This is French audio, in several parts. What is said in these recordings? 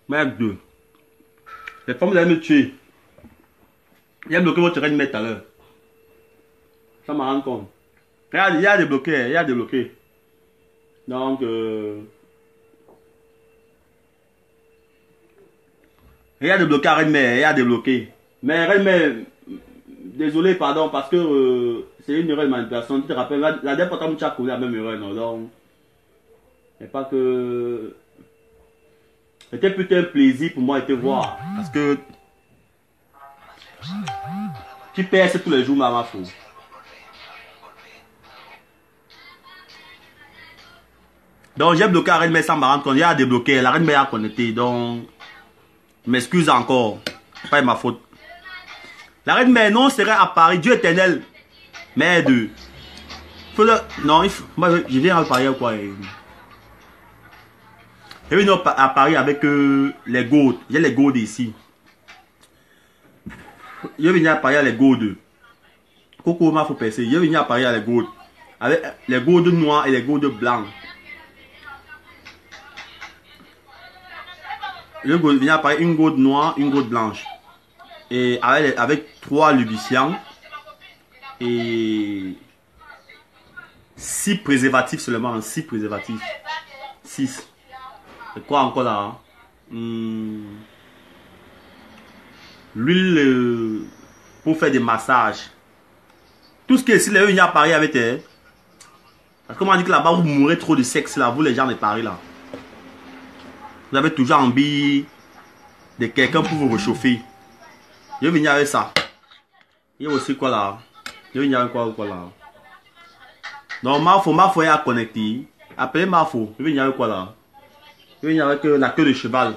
Merde. Les femmes, vous allez me tuer. Il a bloqué votre reine tout à l'heure. Ça m'a rendu compte. Il y a débloqué, il y a débloqué. Donc, il y a débloqué à Reine-Mère, il y a débloqué. Mais Reine-Mère, désolé, pardon, parce que c'est une erreur de manipulation. Tu te rappelles, la dernière fois que tu as collé la même erreur, non? Donc, c'est pas que. C'était plutôt un plaisir pour moi de te voir. Parce que. Tu perces tous les jours, ma fou. Donc, j'ai bloqué la Reine-Mère sans me rendre compte. Il y a débloqué, la Reine-Mère a connecté. Donc, je m'excuse encore. C'est pas ma faute. La Reine-Mère, non, serait à Paris. Dieu éternel. Merde. Non, moi, je viens à Paris ou quoi? Je viens à Paris avec les gourdes. J'ai les gourdes ici. Je viens à Paris avec les gourdes. Coco, il faut percer. Je viens à Paris avec les gourdes. Avec les gourdes noires et les gourdes blancs. Je viens à Paris une gourde noire, une gourde blanche. Et avec 3 lubrifiants. Et 6 préservatifs seulement. 6 préservatifs. 6. Et quoi encore là? L'huile pour faire des massages. Tout ce qui est ici, les à Paris avec eux. Parce qu'on m'a dit que là-bas, vous mourrez trop de sexe là, vous les gens de Paris là. Vous avez toujours envie de quelqu'un pour vous réchauffer. Je vais venir avec ça. Il y a aussi quoi là? Je vais venir avec quoi là? Donc, Mafo est à connecter. Appelez Mafo. Je vais venir avec quoi là? Je vais venir avec la queue de cheval.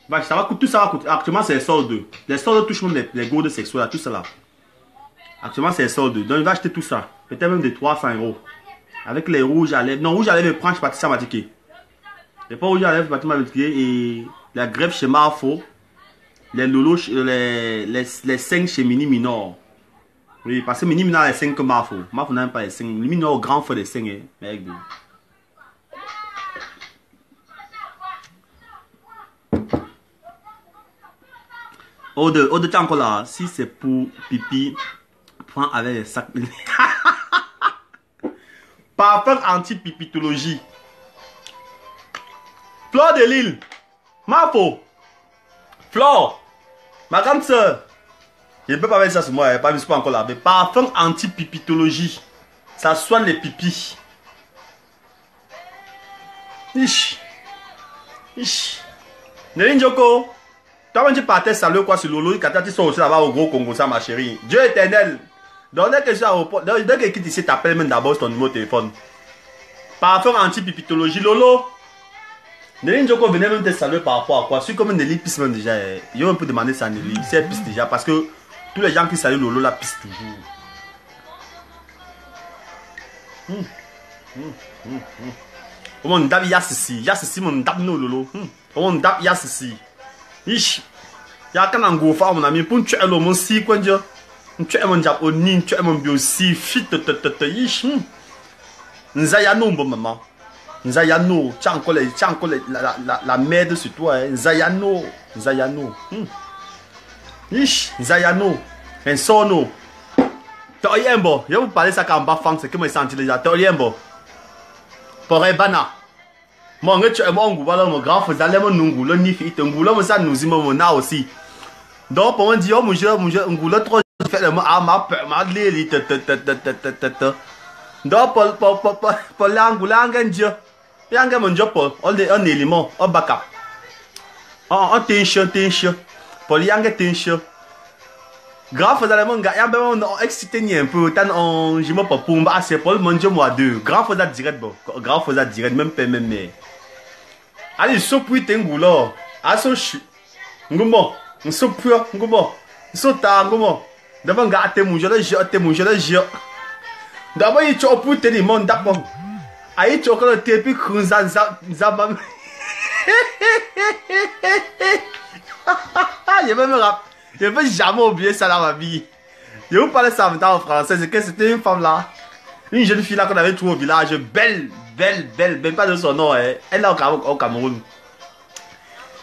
Bah, ça va coûter, tout ça va coûter. Actuellement, c'est les soldes. Les soldes touchent même les gourdes sexuelles, tout ça là. Actuellement, c'est les soldes. Donc, il va acheter tout ça. Peut-être même de 300 €. Avec les rouges à lèvres. Non, rouge à lèvres, prends, je parti ça m'a dit. Les pas rouges à lèvres, je parti et la greffe chez Mafo. Les lolos, les 5 chez Mini Minor. Oui, parce que Mini Minor a les 5 que Mafo. Mafo n'a même pas les 5. Mini Minor, grand frère des 5. Hein. Mec de... Au-de temps encore là, si c'est pour pipi, prends avec les sacs. Parfum anti-pipitologie. Fleur de Lille. Mafo. Flore. Ma grande soeur. Je ne peux pas mettre ça sur moi, pas pas encore là. Mais parfum anti-pipitologie. Ça soigne les pipis. Ish. Ish. Nelin Joko. Toi, tu partais saluer quoi sur Lolo, quand tu sors aussi là-bas au gros Congo, ça, ma chérie. Dieu éternel. Donc, dès que je suis à l'aéroport, dès que quitte ici, t'appelles même d'abord ton numéro de téléphone. Parfum anti-pipitologie, Lolo. Nelly Njoko venait même te saluer par rapport à quoi? Si comme Nelly pisse même déjà, il un peu demander ça à Nelly. Si elle pisse déjà, parce que tous les gens qui saluent Lolo la pissent toujours. Comment on dab yassi? Yassi, mon dab no Lolo. Comment on dab yassi? Ish, y'a qu'un angofa mon ami pour tuer le mon si quoi dire, tuer mon diable au nid, tuer mon bio si fit ish. Nzayano bon maman, Nzayano, tiens encore la merde sur toi, Nzayano, ish, Nzayano, un sono. Toriembo, je vais vous parler ça quand bas fang, c'est que me senti déjà. Toriembo, pour Ebana. Mon grand frère, mon nungu, le nif, il te ngoula, mon ça nous y mon na aussi. Donc, pour moi, dire, oh, mon jeu, ngoula, trop, fait le mot, ah, ma lili, donc, pour l'angoula, un dieu, et un gars, mon dieu, pour, on est un élément, on backup. On tension, pour l'yanga tension. Grand frère, mon gars, on excité un peu, tant on, je me pas pour moi, c'est pour mon dieu, moi, deux. Grand frère, direct, bon, grand frère, direct, même pas, même, mais. Allez, sopui tengulo. Aso shi. Ngumo. Nsopua. Ngumo. Nsota. Ngumo. Devant gâte mouche. Le jeu. D'abord, il chope pour tenir mon d'abord. Aïe, choque le tépi krunzan zabam. Je vais me rappeler. Je vais jamais oublier ça dans ma vie. Je vous parler ça en français. C'est que c'était une femme là. Une jeune fille là qu'on avait trouvée au village. Belle, pas de son nom. Elle est au Cameroun.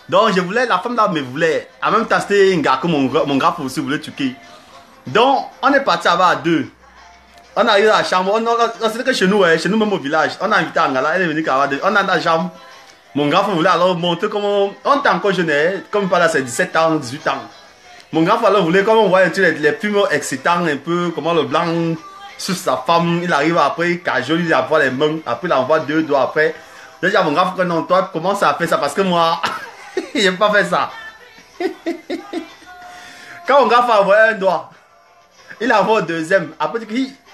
Donc, je voulais, la femme là me voulait. En même temps, c'était un gars que mon grand frère aussi voulait tuer. Donc, on est parti là-bas à deux. On est arrivé à la chambre. C'était que chez nous même au village. On a invité Angala, elle est venue à on a dans la chambre. Mon grand frère voulait alors montrer comment. On était encore jeune, comme par là, c'est 17 ans, 18 ans. Mon grand frère voulait, comme on voit les films excitants, un peu, comment le blanc sur sa femme, il arrive après, il cajole, il envoie les mains, après il envoie 2 doigts après. Déjà, mon grand frère, non, toi, comment ça a fait ça? Parce que moi, il n'aime pas faire ça. Quand mon grand frère envoie un doigt, il envoie au deuxième. Après,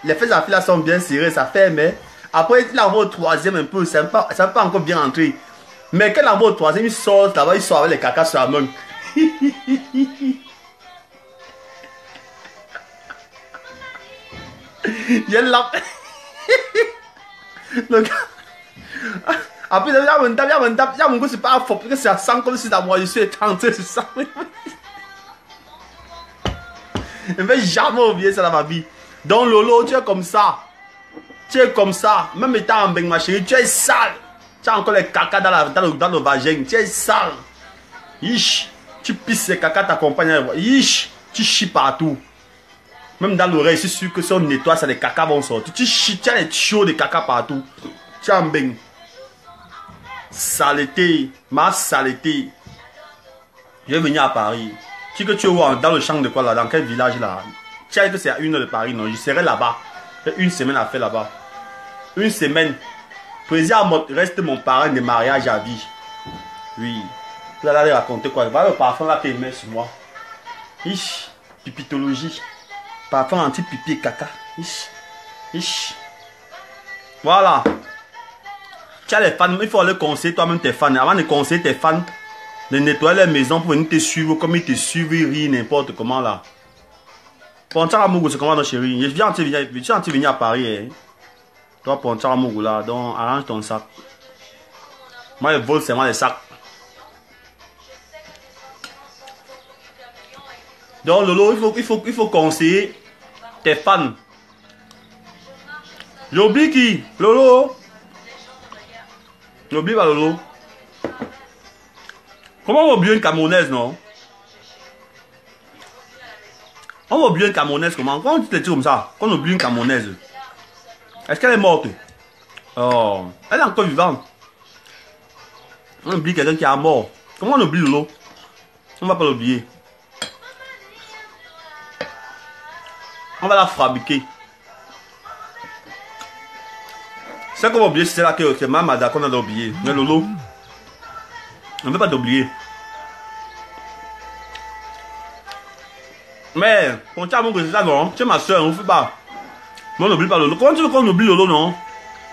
les fesses à fille là sont bien serrées, ça fait, mais après, il envoie au troisième un peu, ça n'est pas encore bien rentré. Mais quand il envoie au troisième, il sort là-bas, il sort avec les cacas sur la main. Il y a là. Le gars. Après, il y a mon goût, c'est pas faux, parce que ça sent comme si moi je suis tenté, c'est ça. Je ne vais jamais oublier ça dans ma vie. Donc, Lolo, tu es comme ça. Tu es comme ça. Même étant en bain, ma chérie, tu es sale. Tu as encore les caca dans le vagin. Tu es sale. Ish. Tu pisses les caca, ta compagne. Ish. Tu chies partout. Même dans l'oreille, je suis sûr que si on nettoie, ça, les caca vont sortir. Tu chies, tu as les tuyaux de caca partout. Tu es en bain. Saleté. Ma saleté. Je vais venir à Paris. Tu que tu vois dans le champ de quoi là, dans quel village là? Tu sais que c'est à 1 heure de Paris, non? Je serai là-bas. J'ai une semaine à faire là-bas. Une semaine. Président reste mon parent de mariage à vie. Oui. Vous allez raconter quoi? Voilà le parfum là qu'il met sur moi. Ish. Pipitologie. Parfum anti-pipi et caca. Ish. Ish. Voilà. Tu as les fans, il faut aller conseiller toi-même tes fans. Avant de conseiller tes fans, de nettoyer les maisons pour venir te suivre comme ils te suivent, ils rient n'importe comment là. Ponchara Mougou, c'est comment, chérie? Je viens de venir à Paris. Hein. Toi, Ponchara Mougou là, donc arrange ton sac. Moi, je vole seulement les sacs. Donc, Lolo, il faut conseiller tes fans. J'oublie qui? Lolo? J'oublie pas Lolo. Comment on va oublier une Camerounaise, non? On va oublier une Camerounaise comment? Comment tu te dis comme ça? Qu'on oublie une Camerounaise? Est-ce qu'elle est morte? Oh, elle est encore vivante. On oublie quelqu'un qui est mort. Comment on oublie Lolo? On va pas l'oublier. On va la fabriquer. C'est qu'on va oublier, c'est là que c'est Mamada qu'on a oublié. Mais Lolo, on ne veut pas t'oublier. Mais, on t'a montré ça, non? Tu es ma soeur, on ne fait pas. Mais on n'oublie pas Lolo. Comment tu veux qu'on oublie Lolo, non?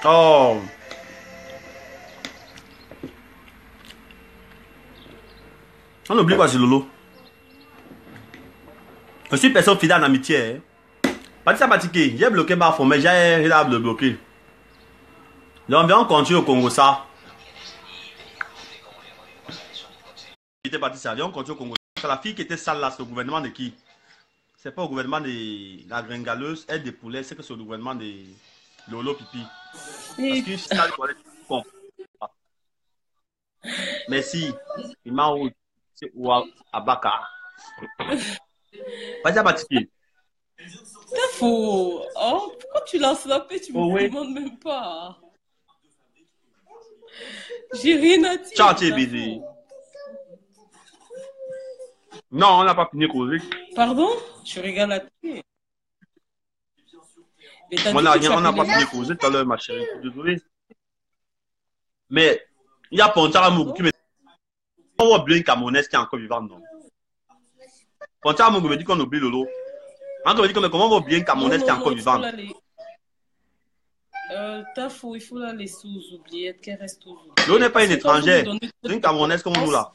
Oh. On oublie quoi, c'est Lolo? Je suis personne fidèle en amitié. Pas de ça, Batiké. J'ai bloqué ma femme, mais j'ai le bloqué. Donc, viens, on continue au Congo, ça. J'étais parti ça. Viens, on continue au Congo. C'est la fille qui était sale là, c'est le gouvernement de qui? C'est pas au gouvernement de la gringaleuse, elle des poulets, c'est que c'est au gouvernement de Lolo Pipi. Parce qu'une sale toilette, merci. Il m'a envoyé à Baka. Vas-y, Batiké. C'est faux. Oh, pourquoi tu lances la paix? Tu me demandes même pas. J'ai rien à dire. Ciao, tu es busy. Non, on n'a pas fini de causer. Pardon? Je regarde la télé. On n'a pas fini de causer tout à l'heure, ma chérie. Désolé. Mais il y a Ponchara Mougou qui me dit on va oublier une Camerounaise qui est encore vivante, non? Ponchara Mougou me dit qu'on oublie Lolo. Encore me dit comment on va oublier une Camerounaise qui est encore vivante? T'as faux, il faut la laisser aux oubliettes, qu'elle reste aux oubliettes. Lolo n'est pas une étrangère. C'est une Camerounaise comme nous là.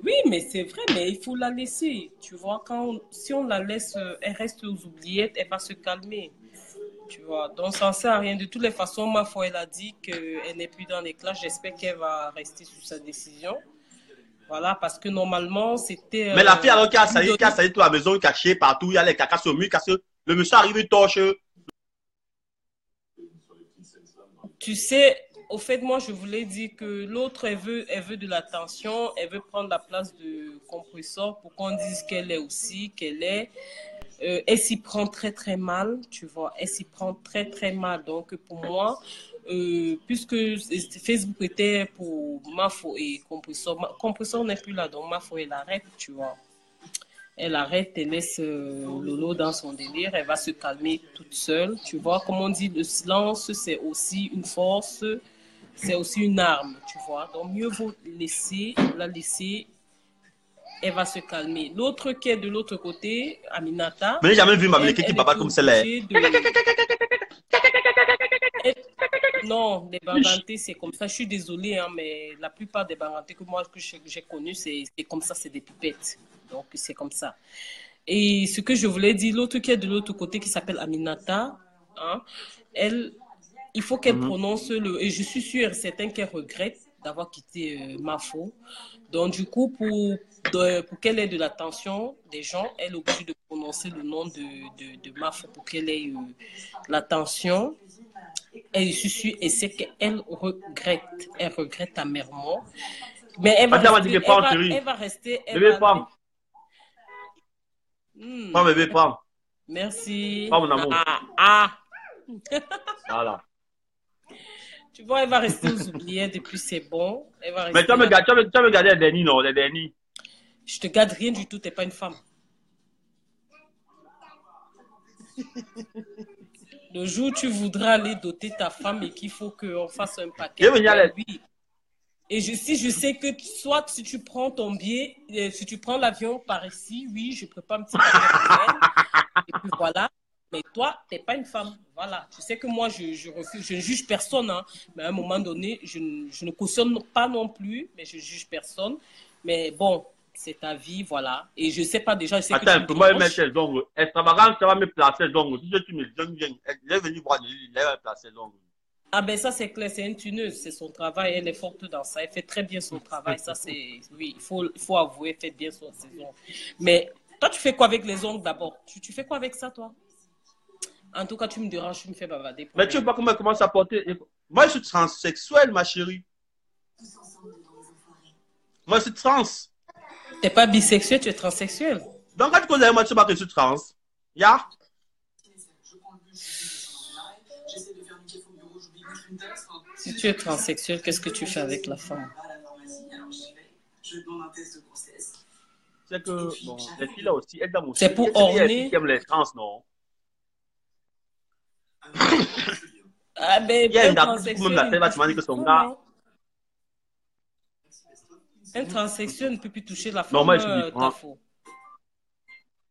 Oui, mais c'est vrai, mais il faut la laisser. Tu vois, si on la laisse, elle reste aux oubliettes, elle va se calmer. Tu vois, donc ça ne sert à rien. De toutes les façons, ma foi, elle a dit qu'elle n'est plus dans les classes. J'espère qu'elle va rester sur sa décision. Voilà, parce que normalement, c'était... Mais la fille alors qui a sali toute la maison, cachée partout, il y a les cacas sur le mur, le monsieur arrive, il torche. Tu sais, au fait, moi, je voulais dire que l'autre, elle veut de l'attention, elle veut prendre la place de compresseur pour qu'on dise qu'elle est aussi, qu'elle est. Elle s'y prend très, très mal, tu vois. Elle s'y prend très, très mal. Donc, pour moi, puisque Facebook était pour Mafo et compresseur, compresseur n'est plus là, donc Mafo, elle arrête, tu vois. Elle arrête, elle laisse Lolo dans son délire, elle va se calmer toute seule. Tu vois, comme on dit, le silence, c'est aussi une force, c'est aussi une arme, tu vois. Donc, mieux vaut la laisser, elle va se calmer. L'autre qui est de l'autre côté, Aminata, Mais j'ai jamais vu elle, Mabeleke qui elle baba était comme celle-là. obligée de... Non, les Bangantés, c'est comme ça. Je suis désolée, hein, mais la plupart des Bangantés que moi que j'ai connus, c'est comme ça, c'est des pipettes. Donc, c'est comme ça. Et ce que je voulais dire, l'autre qui est de l'autre côté, qui s'appelle Aminata, hein, elle, il faut qu'elle prononce le... Et je suis sûre et certain qu'elle regrette d'avoir quitté Mafo. Donc, du coup, pour qu'elle ait de l'attention des gens, elle est obligée de prononcer le nom de Mafo pour qu'elle ait l'attention. Et je suis sûre et c'est qu'elle regrette. Elle regrette amèrement. Mais elle va Madame m'a dit rester... que prends, chérie. Elle va rester... Elle Bébé, va... prends. Prends, bébé, prends. Merci. Prends, mon amour. Ah. Voilà. Tu vois, elle va rester aux oubliettes et puis c'est bon. Elle va Mais rester là. tu vas me garder les derniers, non, les derniers. Je te garde rien du tout, t'es pas une femme. Le jour où tu voudras aller doter ta femme et qu'il faut qu'on fasse un paquet, oui. Et si je sais que soit si tu prends ton billet, si tu prends l'avion par ici, oui, je prépare un petit paquet pour elle. Et puis voilà. Mais toi, t'es pas une femme. Voilà. Tu sais que moi, je refuse, je ne juge personne, hein. Mais à un moment donné, je ne cautionne pas non plus, mais je juge personne. Mais bon, c'est ta vie, voilà. Et je sais pas déjà, je sais que tu Attends, me pour moi, déranges. mettre les ongles. Extravagance, ça va me placer les ongles. Si tu me donnes, elle est venue voir, elle va me placer les ongles. Ah ben ça c'est clair, c'est une tuneuse, c'est son travail, elle est forte dans ça, elle fait très bien son travail, ça c'est, oui, il faut avouer, elle fait bien son saison. Mais toi tu fais quoi avec les ongles d'abord? Tu fais quoi avec ça toi? En tout cas tu me déranges, tu me fais bavarder. Mais tu veux pas comment elle commence à porter. Moi, je suis transsexuel, ma chérie. Moi, je suis trans. T'es pas bisexuel, tu es transsexuel. Donc, quand tu connais moi, tu sais pas que je suis trans. Ya? Si tu es transsexuel, qu'est-ce que tu fais avec la femme? C'est que, bon, les filles là aussi, elles donnent aussi. C'est pour orner. Les filles qui aiment les trans, non? Ah ben, Il y a un une dame qui même la tête, va te demander que son gars. Un transsexuel ne peut plus toucher la Non, femme. moi, je suis différent.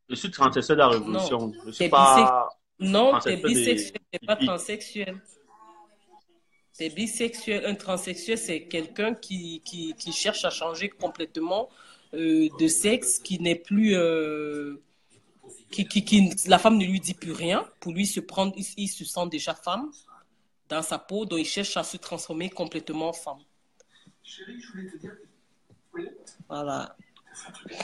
Je suis transsexuel de la révolution. Non, je suis pas. Non, t'es bisexuel, t'es pas transsexuel. T'es bisexuel. Un transsexuel, c'est quelqu'un qui cherche à changer complètement de sexe, qui n'est plus. La femme ne lui dit plus rien. Pour lui, il se sent déjà femme dans sa peau, donc il cherche à se transformer complètement en femme. Voilà.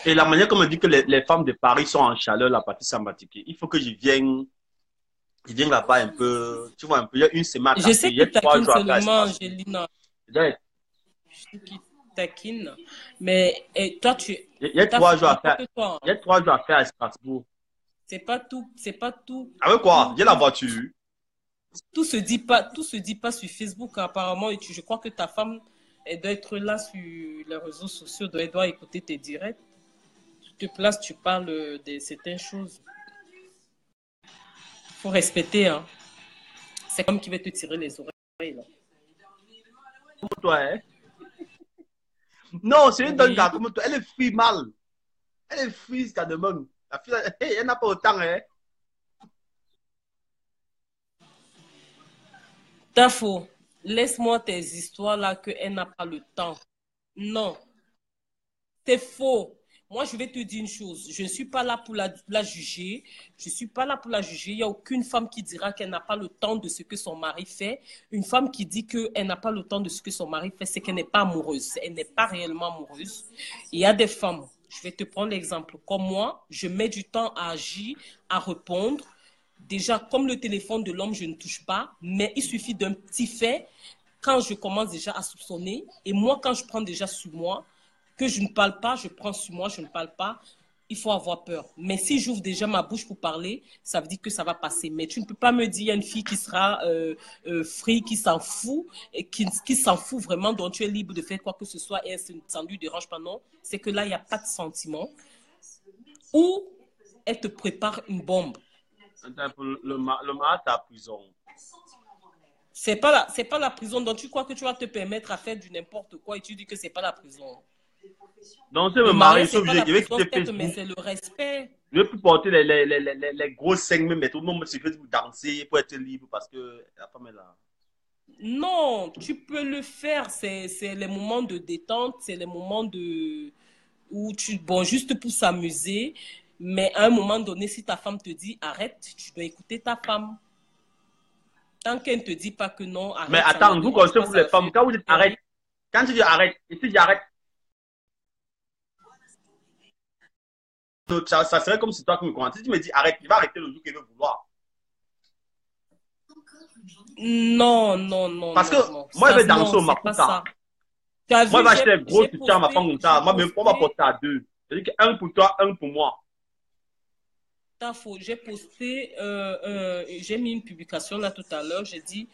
Et la manière comme on dit que les femmes de Paris sont en chaleur, la partie sympathique, il faut que je vienne là-bas un peu, tu vois, un peu, il y a une semaine. Je sais que tu taquines seulement, Angelina. Je qui taquine, mais toi, il y a 3 jours à faire. Il y a 3 jours à faire à Strasbourg. C'est pas tout. Avec quoi? Il y a la voiture. Tout se dit pas sur Facebook, apparemment. Et je crois que ta femme, elle doit être là sur les réseaux sociaux, elle doit écouter tes directs. Tu te places, tu parles de certaines choses. Faut respecter, hein. C'est comme qui va te tirer les oreilles, là. Comme toi, hein? Non, c'est une donne comme toi. Elle est fille mal. Elle est fille, ce qu'elle demande. La fille, elle n'a pas autant, hein? T'as faux. Laisse-moi tes histoires là qu'elle n'a pas le temps. Non. C'est faux. Moi, je vais te dire une chose. Je ne suis pas là pour la juger. Je ne suis pas là pour la juger. Il n'y a aucune femme qui dira qu'elle n'a pas le temps de ce que son mari fait. Une femme qui dit qu'elle n'a pas le temps de ce que son mari fait, c'est qu'elle n'est pas amoureuse. Elle n'est pas réellement amoureuse. Il y a des femmes, je vais te prendre l'exemple. Comme moi, je mets du temps à agir, à répondre. déjà, comme le téléphone de l'homme, je ne touche pas, mais il suffit d'un petit fait quand je commence déjà à soupçonner. Et moi, quand je prends déjà sur moi, que je ne parle pas, je prends sur moi, je ne parle pas, il faut avoir peur. Mais si j'ouvre déjà ma bouche pour parler, ça veut dire que ça va passer. Mais tu ne peux pas me dire, il y a une fille qui sera free, qui s'en fout, et qui s'en fout vraiment, dont tu es libre de faire quoi que ce soit, et ça ne lui dérange pas, non. C'est que là, il n'y a pas de sentiment. Ou elle te prépare une bombe. Le mal, c'est la prison. C'est pas la prison, donc tu crois que tu vas te permettre à faire du n'importe quoi et tu dis que c'est pas la prison. Donc, si je Le me marie, je mariage, suis c'est pas obligé, la je vais prison, quitter certes, mais Facebook. c'est le respect. Je ne vais plus porter les grosses scènes, mais tout le monde me suffit pour danser, pour être libre, parce que la femme est là. Non, tu peux le faire. C'est les moments de détente, c'est les moments où bon, juste pour s'amuser. Mais à un moment donné, si ta femme te dit arrête, tu dois écouter ta femme. Tant qu'elle ne te dit pas que non, Mais arrête, ça ne la attends, vous dérange connaissez, pas, vous ça les la femmes, fait quand vous dites rien. arrête, quand tu dis arrête, et si j'arrête, ça serait comme si toi qui me comprends. Si tu me dis arrête, il va arrêter le jour qu'il veut vouloir. Non, non, non, Parce que non, non. moi, je Ça, vais danser non, au c'est pas Maputa. ça. Tu as Moi, je vu, vais acheter des gros j'ai soutiens à ma femme posté, comme ça. Moi, même, on va posté, porter à deux. C'est-à-dire qu'un pour toi, un pour moi. t'as faux, j'ai posté, j'ai mis une publication là tout à l'heure, j'ai dit,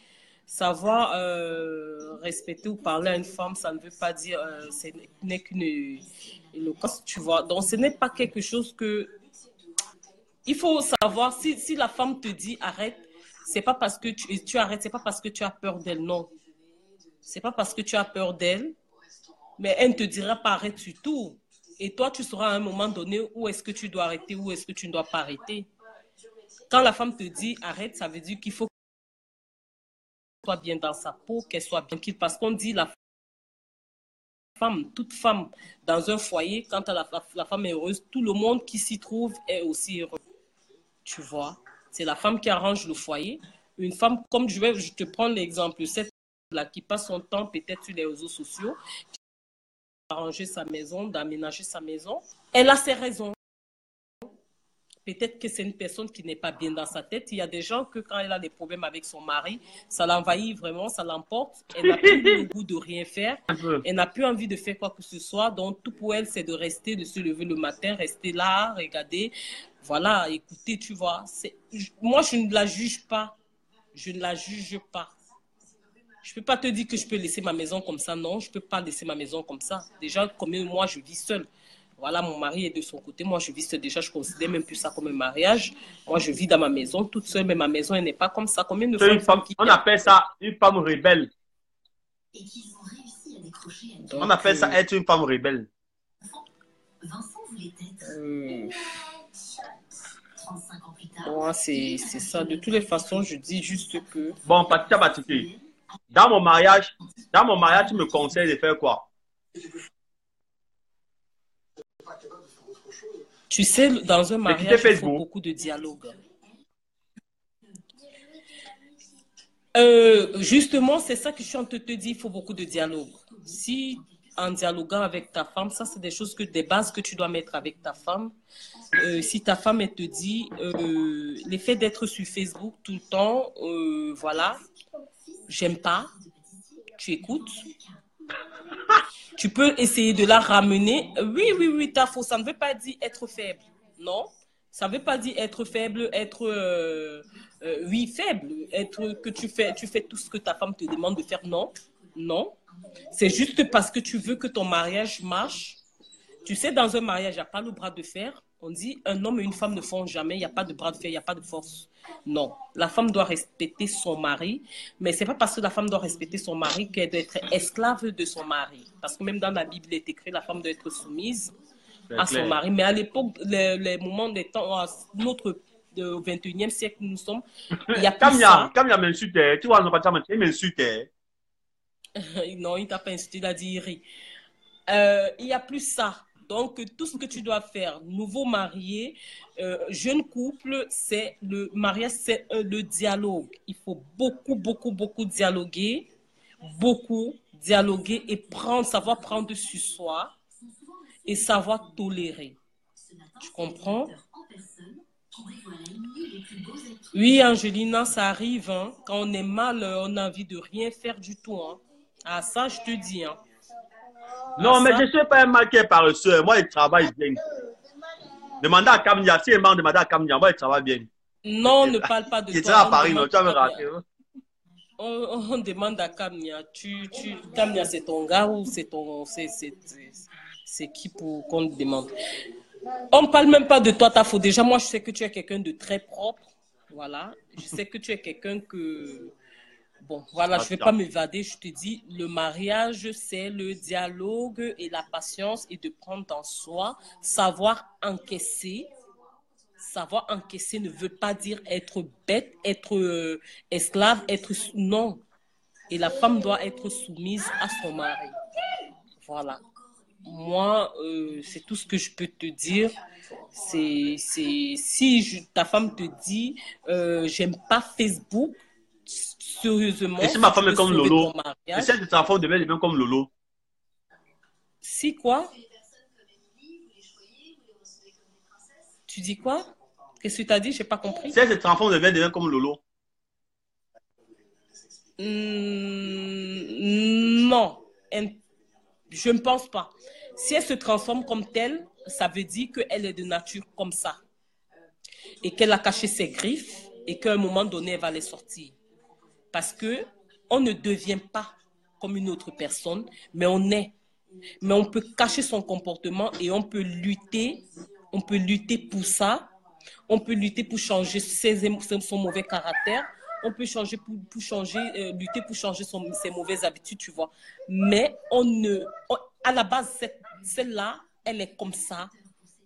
savoir respecter ou parler à une femme, ça ne veut pas dire, ce n'est qu'une éloquence, tu vois. Donc, ce n'est pas quelque chose que, il faut savoir, si la femme te dit arrête, c'est pas parce que tu arrêtes, c'est pas parce que tu as peur d'elle, non. C'est pas parce que tu as peur d'elle, mais elle ne te dira pas arrête du tout. Et toi, tu sauras à un moment donné où est-ce que tu dois arrêter, où est-ce que tu ne dois pas arrêter. Quand la femme te dit arrête, ça veut dire qu'il faut qu'elle soit bien dans sa peau, qu'elle soit bien tranquille. Parce qu'on dit la femme, toute femme dans un foyer, quand la femme est heureuse, tout le monde qui s'y trouve est aussi heureux. Tu vois, c'est la femme qui arrange le foyer. Une femme, comme je te prends l'exemple, cette là qui passe son temps peut-être sur les réseaux sociaux, arranger sa maison, d'aménager sa maison, elle a ses raisons. Peut-être que c'est une personne qui n'est pas bien dans sa tête. Il y a des gens que quand elle a des problèmes avec son mari, ça l'envahit vraiment, ça l'emporte. Elle n'a plus le goût de rien faire. Elle n'a plus envie de faire quoi que ce soit. Donc, tout pour elle, c'est de rester, de se lever le matin, rester là, regarder. Voilà, écouter, tu vois. Moi, je ne la juge pas. Je ne la juge pas. Je ne peux pas te dire que je peux laisser ma maison comme ça. Non, je ne peux pas laisser ma maison comme ça. Déjà, comme moi, je vis seule. Voilà, mon mari est de son côté. Moi, je vis seule. Déjà, je ne considère même plus ça comme un mariage. Moi, je vis dans ma maison toute seule, mais ma maison, elle n'est pas comme ça. Combien de fois une femme qui... On appelle ça une femme rebelle. Donc, on appelle ça être une femme rebelle. Moi, c'est ça. De toutes les façons, je dis juste que... Bon, Patricia Batiki, dans mon mariage, tu me conseilles de faire quoi? Tu sais, dans un mariage, il faut beaucoup de dialogue. Justement, c'est ça que je suis en train de te dire, il faut beaucoup de dialogue. Si en dialoguant avec ta femme, ça c'est des choses des bases que tu dois mettre avec ta femme. Si ta femme elle te dit l'effet d'être sur Facebook tout le temps, voilà, j'aime pas, tu écoutes. Tu peux essayer de la ramener. Oui, t'as faux. Ça ne veut pas dire être faible. Non. Ça ne veut pas dire être faible, être oui, faible, être que tu fais tout ce que ta femme te demande de faire. Non. Non. C'est juste parce que tu veux que ton mariage marche. Tu sais, dans un mariage, il n'y a pas le bras de fer. On dit un homme et une femme ne font jamais, il n'y a pas de bras de fer, il n'y a pas de force. Non, la femme doit respecter son mari, mais ce n'est pas parce que la femme doit respecter son mari qu'elle doit être esclave de son mari. Parce que même dans la Bible, il est écrit la femme doit être soumise à son mari. Mais à l'époque, les moments des temps, notre 21e siècle, nous sommes, il y a plus ça. Quand il m'insulte, tu vois, il m'insulte. Non, il ne t'a pas insulté, il a dit il rit. Il n'y a plus ça. Donc, tout ce que tu dois faire, nouveau marié, jeune couple, c'est le mariage, c'est le dialogue. Il faut beaucoup dialoguer, et savoir prendre sur soi et savoir tolérer. Tu comprends? Oui, Angelina, ça arrive. Hein. Quand on est mal, on a envie de rien faire du tout. Hein. Ah, ça, je te dis. Hein. Ah, Non, mais je ça, ne suis pas un mec qui est paresseux. Moi, il travaille bien. Demandez à Kamnia. Si il m'a demandé à Kamnia, moi, il travaille bien. non, on ne parle pas de Il toi. sera à On Paris, non? demande Tu vas me à Kamnia. rater. Hein? On demande à Kamnia. Kamnia, c'est ton gars ou c'est qui pour qu'on te demande? On ne parle même pas de toi, ta faute. Déjà, moi, je sais que tu es quelqu'un de très propre. Voilà. Je sais que tu es quelqu'un que... Bon, voilà, je ne vais pas m'évader. Je te dis, le mariage, c'est le dialogue et la patience et de prendre en soi, savoir encaisser. Savoir encaisser ne veut pas dire être bête, être esclave, être... Non. Et la femme doit être soumise à son mari. Voilà. Moi, c'est tout ce que je peux te dire. Si ta femme te dit, j'aime pas Facebook, Et sérieusement, si si ma tu femme est veux comme sauver ton Lolo, et mariage, celle de ta femme devient même comme Lolo. si quoi? Tu dis quoi? Qu'est-ce que tu as dit? J'ai pas compris. Celle de ta femme devient comme Lolo. Non, je ne pense pas. Si elle se transforme comme telle, ça veut dire qu'elle est de nature comme ça et qu'elle a caché ses griffes et qu'à un moment donné, elle va les sortir. Parce que on ne devient pas comme une autre personne, mais on est. Mais on peut cacher son comportement et on peut lutter pour ça. On peut lutter pour changer son mauvais caractère. On peut changer lutter pour changer ses mauvaises habitudes, tu vois. Mais à la base, celle-là, elle est comme ça.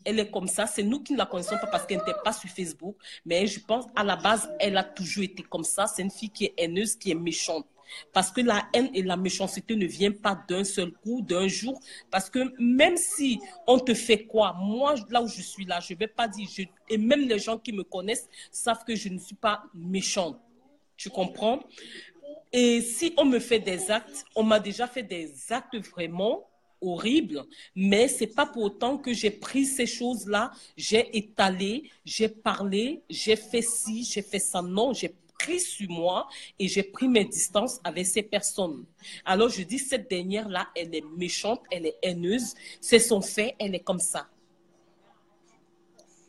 Elle est comme ça. C'est nous qui ne la connaissons pas parce qu'elle n'était pas sur Facebook. Mais je pense, à la base, elle a toujours été comme ça. C'est une fille qui est haineuse, qui est méchante. Parce que la haine et la méchanceté ne viennent pas d'un seul coup, d'un jour. Parce que même si on te fait quoi, moi, là où je suis là, je ne vais pas dire, et même les gens qui me connaissent savent que je ne suis pas méchante. Tu comprends? Et si on me fait des actes, on m'a déjà fait des actes vraiment horribles, mais c'est pas pour autant que j'ai pris ces choses-là, j'ai étalé, j'ai parlé, j'ai fait ci, j'ai fait ça. Non, j'ai pris sur moi et j'ai pris mes distances avec ces personnes. Alors je dis, cette dernière-là, elle est méchante, elle est haineuse, c'est son fait, elle est comme ça.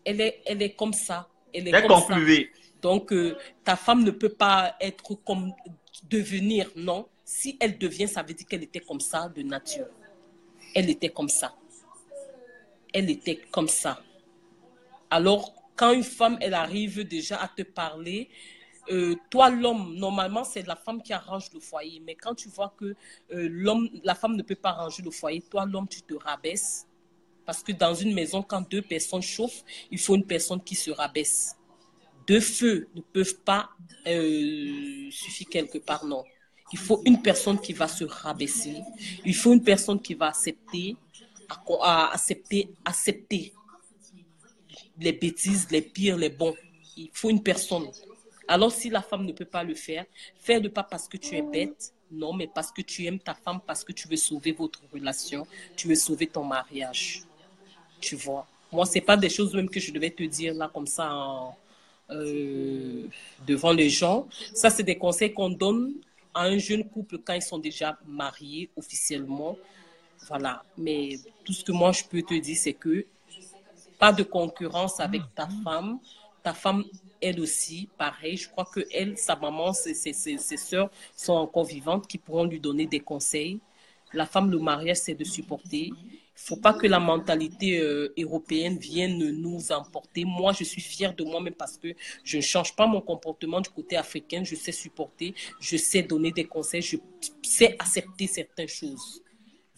Elle est comme ça. Elle est J'ai comme ça. conclu. Donc, ta femme ne peut pas être comme devenir, non. Si elle devient, ça veut dire qu'elle était comme ça de nature. Elle était comme ça. Elle était comme ça. Alors, quand une femme, elle arrive déjà à te parler, toi, l'homme, normalement, c'est la femme qui arrange le foyer. Mais quand tu vois que la femme ne peut pas arranger le foyer, toi, l'homme, tu te rabaisses. Parce que dans une maison, quand deux personnes chauffent, il faut une personne qui se rabaisse. Deux feux ne peuvent pas suffire quelque part, non. Il faut une personne qui va se rabaisser. Il faut une personne qui va accepter les bêtises, les pires, les bons. Il faut une personne. Alors, si la femme ne peut pas le faire, fais-le pas parce que tu es bête, non, mais parce que tu aimes ta femme, parce que tu veux sauver votre relation, tu veux sauver ton mariage. Tu vois. Moi, c'est pas des choses même que je devais te dire là comme ça devant les gens. Ça, c'est des conseils qu'on donne à un jeune couple quand ils sont déjà mariés officiellement. Voilà. Mais tout ce que moi, je peux te dire, c'est que pas de concurrence avec ta femme. Ta femme, elle aussi, pareil. Je crois que elle, sa maman, ses sœurs sont encore vivantes qui pourront lui donner des conseils. La femme, le mariage, c'est de supporter. Il ne faut pas que la mentalité européenne vienne nous emporter. Moi, je suis fière de moi-même parce que je ne change pas mon comportement du côté africain. Je sais supporter, je sais donner des conseils, je sais accepter certaines choses.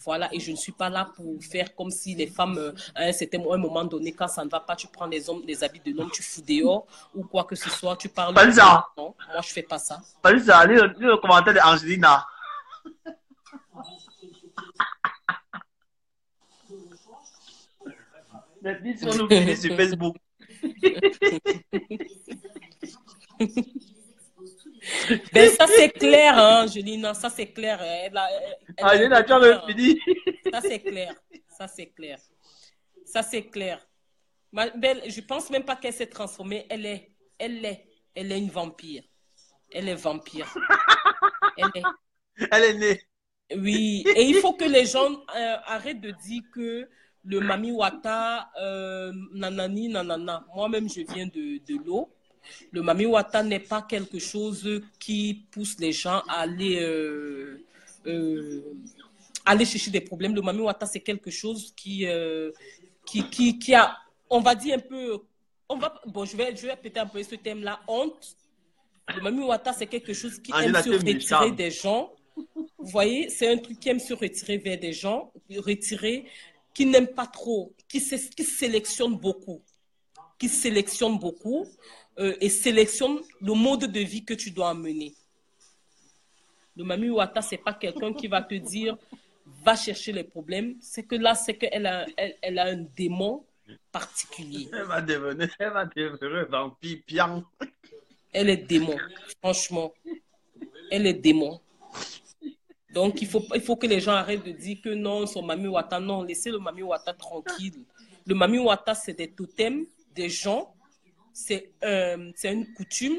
Voilà, et je ne suis pas là pour faire comme si les femmes, à un moment donné, quand ça ne va pas, tu prends les habits de l'homme, tu fous dehors, ou quoi que ce soit, tu parles. Palisa. Non, moi, je ne fais pas ça. Palisa, lis le commentaire d'Angelina. Si on nous finit sur Facebook. Ben, ça, c'est clair, hein, Angelina, ça, c'est clair. Angelina, tu as même fini. Ça, c'est clair. Ça, c'est clair. Ça, c'est clair. Ma belle, je pense même pas qu'elle s'est transformée. Elle est. Elle est une vampire. Elle est vampire. Elle est. Elle est née. Oui, et il faut que les gens arrêtent de dire que le Mami Wata, nanani, nanana. Moi-même, je viens de l'eau. Le Mami Wata n'est pas quelque chose qui pousse les gens à aller chercher des problèmes. Le Mami Wata, c'est quelque chose qui a, on va dire un peu, bon, je vais peut-être employer ce thème-là, honte. Le Mami Wata, c'est quelque chose qui aime se retirer des gens. Vous voyez, c'est un truc qui aime se retirer vers des gens, qui n'aiment pas trop, qui sélectionne beaucoup, et sélectionne le mode de vie que tu dois mener. Le Mami Wata, c'est pas quelqu'un qui va te dire, va chercher les problèmes. C'est que là, c'est qu'elle a un démon particulier. Elle va devenir vampire, pian. Elle est démon, franchement. Elle est démon. Donc, il faut que les gens arrêtent de dire que non, son Mami Wata, non, laissez le Mami Wata tranquille. Le Mami Wata, c'est des totems, des gens, c'est une coutume.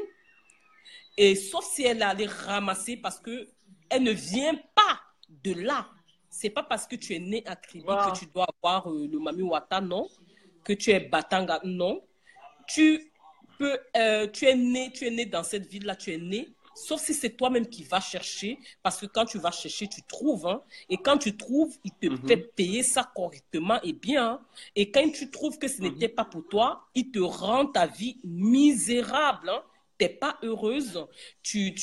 Et sauf si elle allait ramasser parce qu'elle ne vient pas de là. C'est pas parce que tu es né à Kribi que tu dois avoir le Mami Wata, non. Que tu es Batanga, non. Tu es né dans cette ville-là, tu es né. Sauf si c'est toi-même qui vas chercher, parce que quand tu vas chercher, tu trouves. Hein, et quand tu trouves, il te fait payer ça correctement et bien. Hein, et quand tu trouves que ce n'était pas pour toi, il te rend ta vie misérable. Hein, tu n'es pas heureuse. Tu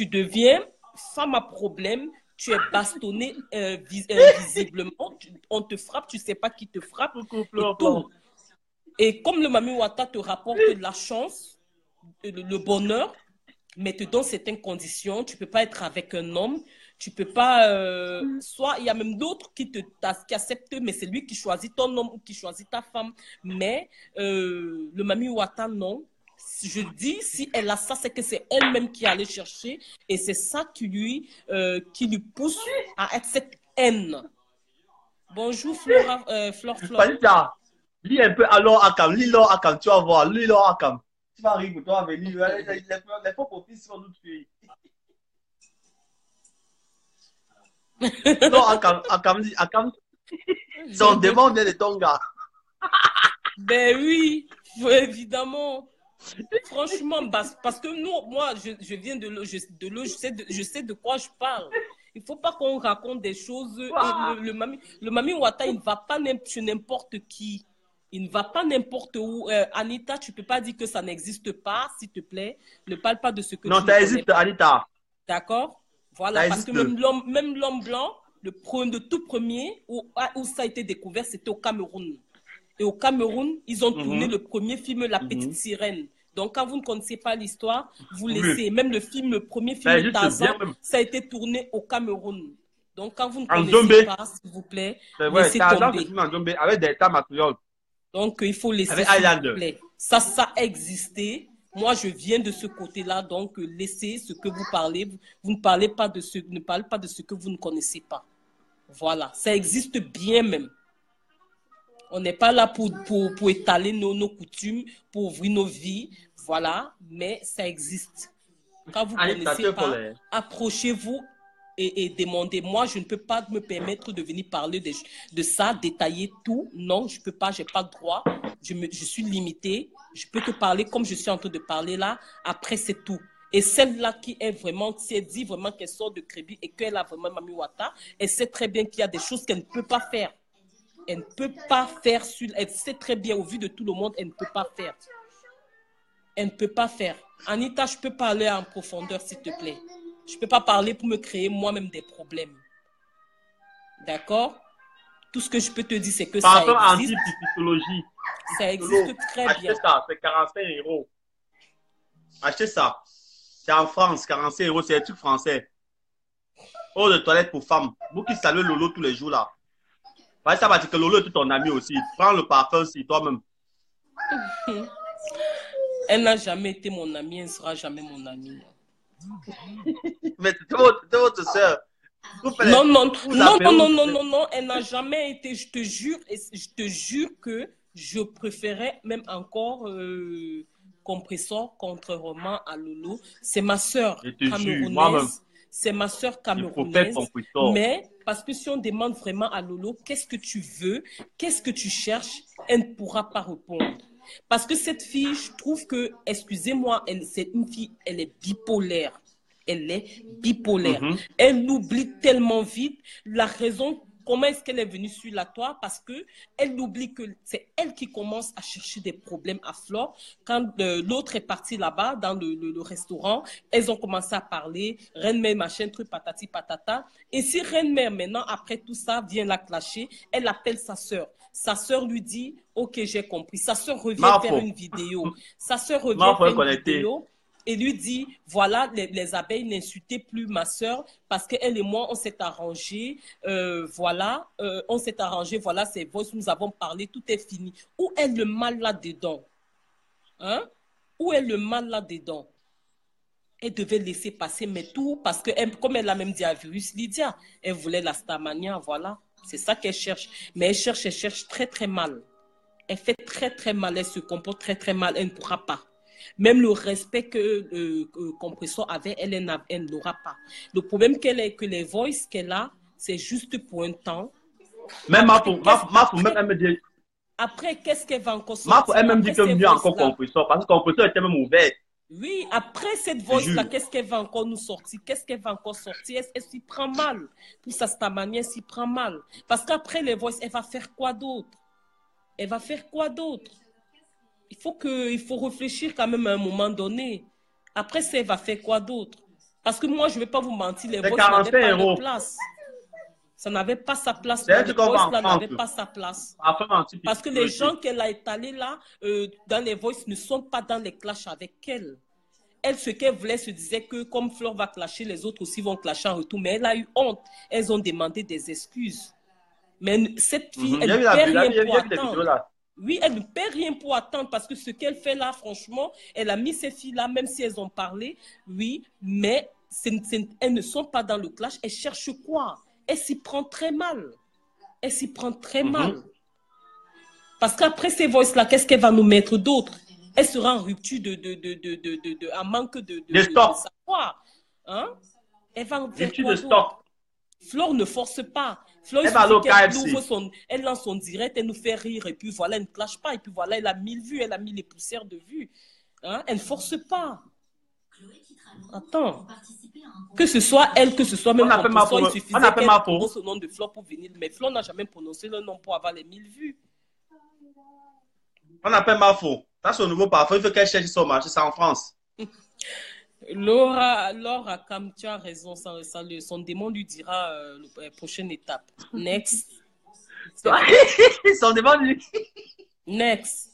deviens femme à problème. Tu es bastonné visiblement. On te frappe, tu ne sais pas qui te frappe. Et comme le Mami Wata te rapporte la chance, le bonheur, mais te donne certaines conditions. Tu ne peux pas être avec un homme. Tu peux pas... soit il y a même d'autres qui acceptent, mais c'est lui qui choisit ton homme ou qui choisit ta femme. Mais le Mami Wata, non. Je dis, si elle a ça, c'est que c'est elle-même qui allait chercher. Et c'est ça qui lui pousse à être cette haine. Bonjour, Flora. Panita, lis un peu alors Akam. Lis l'or Akam, tu vas voir. Lis l'or Akam. Tu vas rire, toi, venir. Les faux profils sont notre pays. Non, Akam dit, Akam. Donc, demande de ton gars. Ben oui, évidemment. Franchement, parce que moi, je viens de l'eau, je sais de quoi je parle. Il ne faut pas qu'on raconte des choses. Wow. Le Mami Wata, il ne va pas chez n'importe qui. Il ne va pas n'importe où. Anita, tu ne peux pas dire que ça n'existe pas, s'il te plaît. Ne parle pas de ce que tu ne connais pas. Non, ça existe, Anita. D'accord? Voilà, parce que même l'homme blanc, le tout premier, où ça a été découvert, c'était au Cameroun. Et au Cameroun, ils ont tourné le premier film, La Petite Sirène. Donc, quand vous ne connaissez pas l'histoire, vous laissez. Même le premier film de Tarzan, ça a été tourné au Cameroun. Donc, quand vous ne connaissez pas, s'il vous plaît, laissez tomber. Avec des tamatrioles. Donc, il faut laisser, s'il vous plaît. Ça a existé. Moi, je viens de ce côté-là. Donc, laissez ce que vous parlez. Vous ne parlez pas de ce que vous ne connaissez pas. Voilà. Ça existe bien même. On n'est pas là pour étaler nos coutumes, pour ouvrir nos vies. Voilà. Mais ça existe. Quand vous ne connaissez pas, approchez-vous et demandez. Moi, je ne peux pas me permettre de venir parler de ça, détailler tout. Non, je ne peux pas. Je n'ai pas le droit. Je suis limitée. Je peux que parler comme je suis en train de parler là. Après, c'est tout. Et celle-là qui est vraiment, si elle dit vraiment qu'elle sort de Kribi et qu'elle a vraiment Mami Wata, elle sait très bien qu'il y a des choses qu'elle ne peut pas faire. Elle ne peut pas faire. Elle sait très bien, au vu de tout le monde, elle ne peut pas faire. Elle ne peut pas faire. Anita, je peux parler en profondeur, s'il te plaît. Je ne peux pas parler pour me créer moi-même des problèmes. D'accord? Tout ce que je peux te dire, c'est que ça existe. Anti-psychologie. Ça existe très bien. Achetez ça, c'est 45 €. Achetez ça. C'est en France, 45 €, c'est un truc français. Eau de toilette pour femmes. Vous qui saluez Lolo tous les jours là. Ça va dire que Lolo est ton ami aussi. Prends le parfum aussi, toi-même. Elle n'a jamais été mon amie, elle ne sera jamais mon amie. Mais c'est votre soeur. Non, elle n'a jamais été, je te jure que je préférais même encore Compressor, contrairement à Lolo. C'est ma sœur Je te jure, moi-même, camerounaise. C'est ma sœur je professe camerounaise. compresseur. Mais parce que si on demande vraiment à Lolo, qu'est-ce que tu veux, qu'est-ce que tu cherches, elle ne pourra pas répondre. Parce que cette fille, je trouve que, excusez-moi, c'est une fille, elle est bipolaire. Elle est bipolaire. Mhm. Elle oublie tellement vite la raison. Comment est-ce qu'elle est venue sur la toile? Parce que elle oublie que c'est elle qui commence à chercher des problèmes à Flore. Quand l'autre est parti là-bas, dans le restaurant, elles ont commencé à parler. Reine-mère, machin, truc, patati, patata. Et si Reine-mère, maintenant, après tout ça, vient la clasher, elle appelle sa sœur. Sa sœur lui dit, OK, j'ai compris. Sa sœur revient faire Marfo, une vidéo. Sa sœur revient Marfo est faire une connecté. vidéo et lui dit, voilà, les abeilles n'insultaient plus ma sœur parce qu'elle et moi, on s'est arrangé, voilà, on s'est arrangé, voilà, c'est voice, nous avons parlé, tout est fini. Où est le mal là-dedans? Hein? Où est le mal là-dedans? Elle devait laisser passer, mais tout, parce que comme elle a même dit à Virus Lydia, elle voulait la Starmania, voilà. C'est ça qu'elle cherche. Mais elle cherche très, très mal. Elle fait très, très mal, elle se comporte très, très mal, elle ne pourra pas. Même le respect que Compressor avait, elle n'aura pas. Le problème que les voices qu'elle a, c'est juste pour un temps. Même Après, Marfo, même elle me dit, après qu'est-ce qu'elle va encore Marfo, sortir? elle même dit Après que ces mieux encore voices-là. compresseur, parce que compresseur était même ouvert. Oui, après cette Je te voice-là, jure. qu'est-ce qu'elle va encore nous sortir? Qu'est-ce qu'elle va encore sortir? Elle s'y prend mal. Pour sa manière, elle s'y prend mal. Parce qu'après les voices, elle va faire quoi d'autre? Elle va faire quoi d'autre? Il faut réfléchir quand même à un moment donné. Après ça, elle va faire quoi d'autre? Parce que moi, je ne vais pas vous mentir, les C'est voices n'avaient 45 pas leur euros. place. Ça n'avait pas sa place C'est là. un Les truc qu'on vend voices en là France. n'avaient pas sa place. Après, Parce que les gens anti-sécurité. qu'elle a étalés là, dans les voices, ne sont pas dans les clashs avec elle. Elle, ce qu'elle voulait, se disait que comme Flore va clasher, les autres aussi vont clasher en retour. Mais elle a eu honte. Elles ont demandé des excuses. Mais cette fille, elle ne J'ai perd vu rien pour les vidéos attendre. là. Oui, elle ne perd rien pour attendre parce que ce qu'elle fait là, franchement, elle a mis ces filles-là, même si elles ont parlé, oui, mais elles ne sont pas dans le clash. Elles cherchent quoi? Elle s'y prend très mal. Elle s'y prend très mal. Parce qu'après ces voices-là, qu'est-ce qu'elle va nous mettre d'autre? Elle sera en rupture en manque De de stock. savoir. Hein? Elle va en faire Rupture quoi de d'autre? stock. Flore ne force pas. Flore, il Elle va aller suffit au qu'elle KFC. ouvre elle lance son direct, elle nous fait rire, et puis voilà, elle ne clash pas, et puis voilà, elle a 1000 vues, elle a mis les poussières de vues. Hein? Elle ne force pas. Attends. Que ce soit elle, que ce soit même Compressor, il suffisait qu'elle prononce le nom de Flore pour venir. Mais Flore n'a jamais prononcé le nom pour avoir les 1000 vues. On appelle Mafo. Ça, c'est au nouveau parfum. Il faut qu'elle cherche son marché. C'est en France. Laura, comme tu as raison, son démon lui dira la prochaine étape. Next. Son devant lui. Next.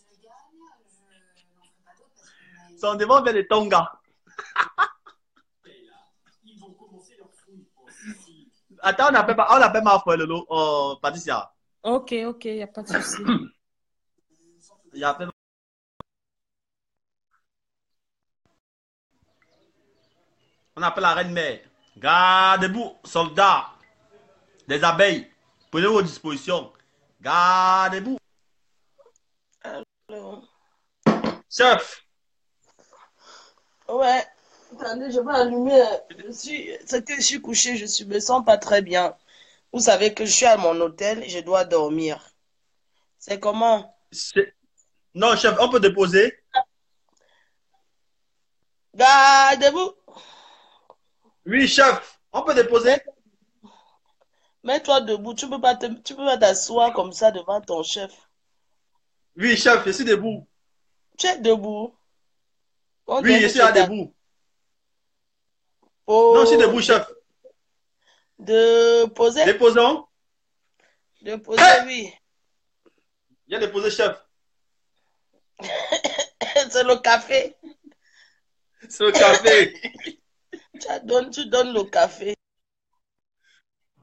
Son devant vers les Tonga. Attends, on appelle Mafo, Patricia. Ok, il n'y a pas de souci. Il appelle. On appelle la reine-mère. Gardez-vous, soldats des abeilles. Prenez vos dispositions. Gardez-vous. Alors, Chef. ouais, attendez, je vais allumer. C'est que je suis couchée, me sens pas très bien. Vous savez que je suis à mon hôtel, je dois dormir. C'est comment? Non, chef, on peut déposer. Gardez-vous. Oui, chef, on peut déposer. Mets-toi debout, tu peux pas t'asseoir comme ça devant ton chef. Oui, chef, je suis debout. Tu es debout. On Oui, dirait je que suis tu là es debout. Non, je suis debout, Oh, chef. de poser, Déposons. de poser, oui. Viens déposer, chef. C'est le café. C'est le café. Tu donnes le café.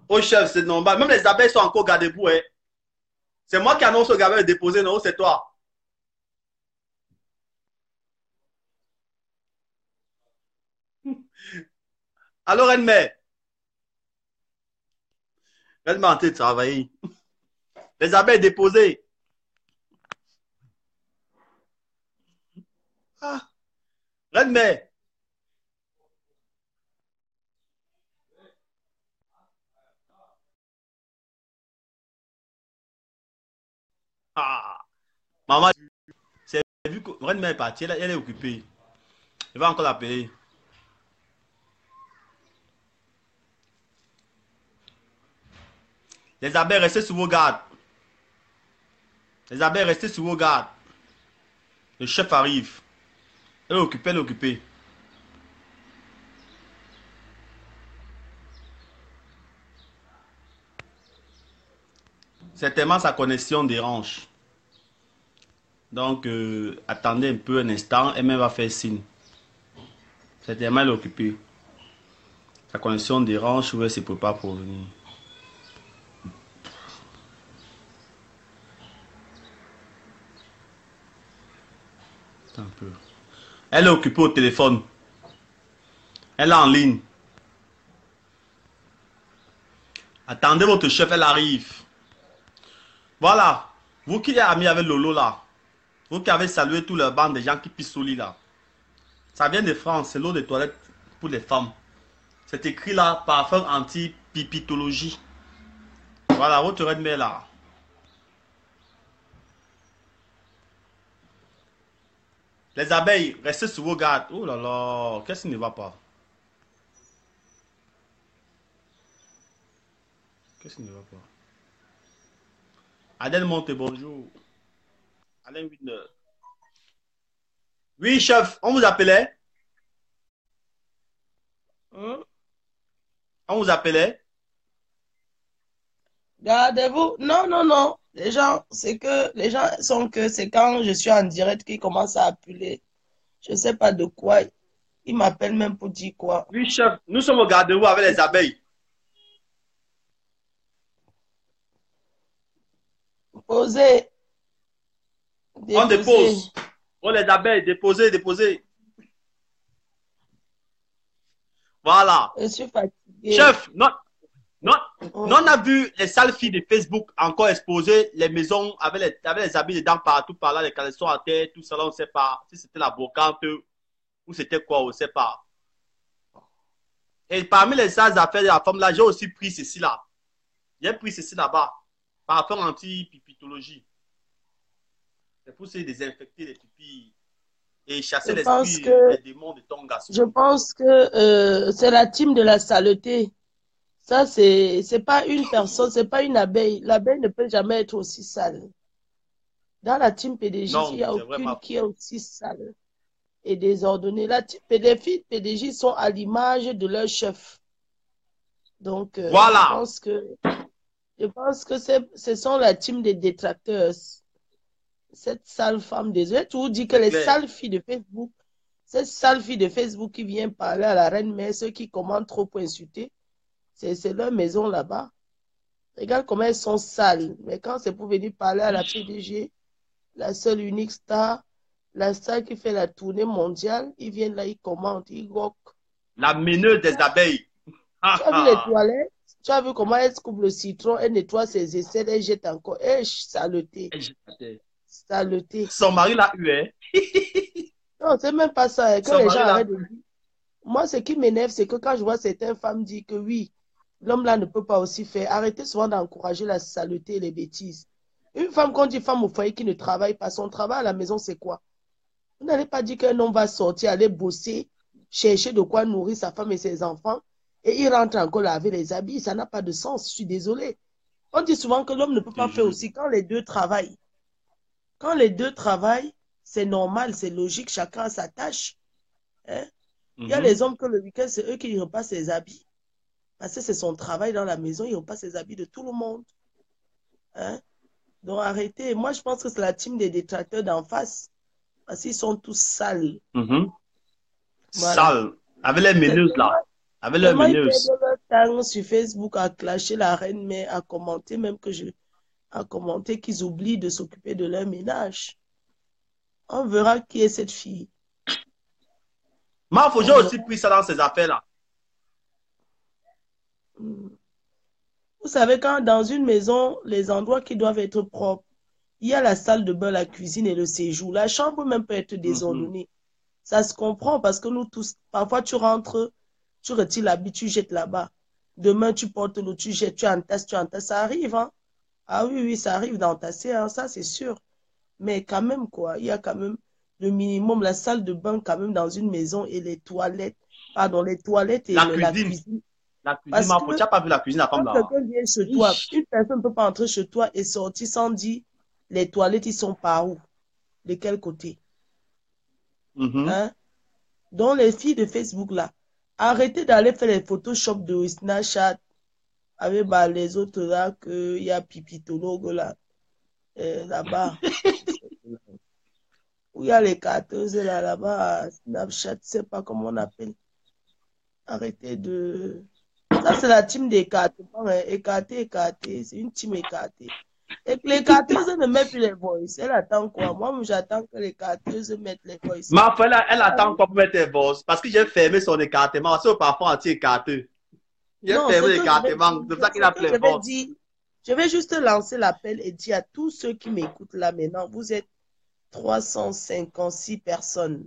Oh, chef, c'est normal. Même les abeilles sont encore gardées debout. Hein. C'est moi qui annonce au gamin de déposer, non, c'est toi. Alors, reine-mère. Reine-mère en train de travailler. Les abeilles déposées. Ah, reine mère. Ah, maman, c'est vu que reine mère est partie, elle est occupée. Je vais encore l'appeler. Les abeilles, restez sur vos gardes. Les abeilles, restez sur vos gardes. Le chef arrive. Elle est occupée, elle est occupée. Certainement, sa connexion dérange. Donc, attendez un peu un instant. Elle-même va faire signe. Certainement, elle est occupée. Sa connexion dérange ou elle se prépare pour venir. Un peu. Elle est occupée au téléphone. Elle est en ligne. Attendez votre chef, elle arrive. Voilà. Vous qui êtes amis avec Lolo là. Vous qui avez salué tout le bande des gens qui pissent au lit là. Ça vient de France, c'est l'eau de toilette pour les femmes. C'est écrit là, parfum anti-pipitologie. Voilà, votre reine mère là. Les abeilles, restez sur vos gardes. Oh là là, qu'est-ce qui ne va pas? Qu'est-ce qui ne va pas? Adèle Monte, bonjour. Alain Widner. Oui, chef, on vous appelait? Hein? On vous appelait? Gardez-vous. Non, non, non. Les gens sont que c'est quand je suis en direct qu'ils commencent à appeler. Je ne sais pas de quoi. Ils m'appellent même pour dire quoi. Oui, chef, nous sommes au garde-vous avec les abeilles. Posez, On déposez. dépose. Oh, les abeilles, déposez, déposez. Voilà. Je suis fatiguée. Chef, non, non, Oui. non, on a vu les sales filles de Facebook encore exposer les maisons avec les habits dedans partout, par là, les caleçons à terre, tout ça, là, on ne sait pas si c'était la brocante ou c'était quoi, on ne sait pas. Et parmi les sales affaires de la femme là, j'ai aussi pris ceci là. J'ai pris ceci là-bas, par rapport à anti-pipitologie. C'est pour se désinfecter les pipis et Je chasser pense l'esprit que, des démons de ton garçon. je pense que c'est la team de la saleté. Ça, c'est pas une personne, c'est pas une abeille. L'abeille ne peut jamais être aussi sale. Dans la team PDJ, il Non, n'y a c'est aucune vraiment qui est aussi sale et désordonnée. Les filles PDJ sont à l'image de leur chef. Donc, voilà. je pense que ce sont la team des détracteurs. Cette sale femme, désolée, tu vous dis que C'est les clair. sales filles de Facebook, cette sale fille de Facebook qui vient parler à la reine mère, ceux qui commandent trop pour insulter, c'est leur maison là-bas. Regarde comment elles sont sales. Mais quand c'est pour venir parler à la PDG, la seule unique star, la star qui fait la tournée mondiale, ils viennent là, ils commentent, ils rock. La meneuse des abeilles. Tu as vu les toilettes? Tu as vu comment elle coupe le citron, elle nettoie ses aisselles, elle jette encore. Eh, saleté. Saleté. Son mari l'a eu, hein. Non, c'est même pas ça, hein, que Son les gens mari l'a arrêtent de dire. Moi, ce qui m'énerve, c'est que quand je vois certaines femmes dire que oui, l'homme là ne peut pas aussi faire, arrêtez souvent d'encourager la saleté et les bêtises. Une femme, quand on dit femme au foyer qui ne travaille pas, son travail à la maison, c'est quoi? Vous n'allez pas dire qu'un homme va sortir, aller bosser, chercher de quoi nourrir sa femme et ses enfants, et il rentre encore laver les habits. Ça n'a pas de sens, je suis désolée. On dit souvent que l'homme ne peut pas faire aussi quand les deux travaillent. Quand les deux travaillent, c'est normal, c'est logique, chacun a sa tâche. Hein? Il y a les hommes que le week-end, c'est eux qui repassent ses habits. Parce que c'est son travail dans la maison, il repasse ses habits de tout le monde. Hein? Donc arrêtez. Moi, je pense que c'est la team des détracteurs d'en face. Parce qu'ils sont tous sales. Voilà. Sale. Avec les meneuses là. Avec les Tellement ils meneuses. perdent leur temps sur Facebook à clasher la reine, mais à commenter, même que je. À commenter qu'ils oublient de s'occuper de leur ménage. On verra qui est cette fille. J'ai aussi pris ça dans ces affaires là. Vous savez, quand dans une maison, les endroits qui doivent être propres, il y a la salle de bain, la cuisine et le séjour. La chambre même peut être désordonnée. Ça se comprend parce que nous tous, parfois tu rentres, tu retires l'habit, tu jettes là-bas. Demain, tu portes l'eau, tu jettes, tu entasses, tu entasses. Ça arrive, hein? Ah oui, oui, ça arrive d'entasser, hein, ça c'est sûr. Mais quand même, quoi, il y a quand même le minimum, la salle de bain quand même dans une maison et les toilettes, pardon, les toilettes et La la cuisine. cuisine. La cuisine, Parce que tu n'as pas vu la cuisine là comme quand là. quelqu'un vient chez toi, Ish. une personne ne peut pas entrer chez toi et sortir sans dire les toilettes, ils sont par où? De quel côté? Mhm. Hein? Donc, les filles de Facebook, là, arrêtez d'aller faire les Photoshop de Snapchat avec bah, les autres là, qu'il y a Pipitologue là, là-bas. Où il y a les carteuses là, là-bas, Snapchat, je ne sais pas comment on appelle. Arrêtez de... Ça, c'est la team des écartements, hein. Écarté, écarté, c'est une team écartée. Et que les carteuses ne mettent plus les voices. Elle attend quoi? Moi, j'attends que les carteuses mettent les voices. Ma frère, elle Ah, attend quoi pour mettre tes bosses? Parce que j'ai fermé son écartement. C'est parfois anti-écarté. J'ai non, ce fermé que je vais l'écartement. dire, C'est pour ça qu'il ce a que fait les je vais bosses. dire, je vais juste lancer l'appel et dire à tous ceux qui m'écoutent là maintenant, vous êtes 356 personnes.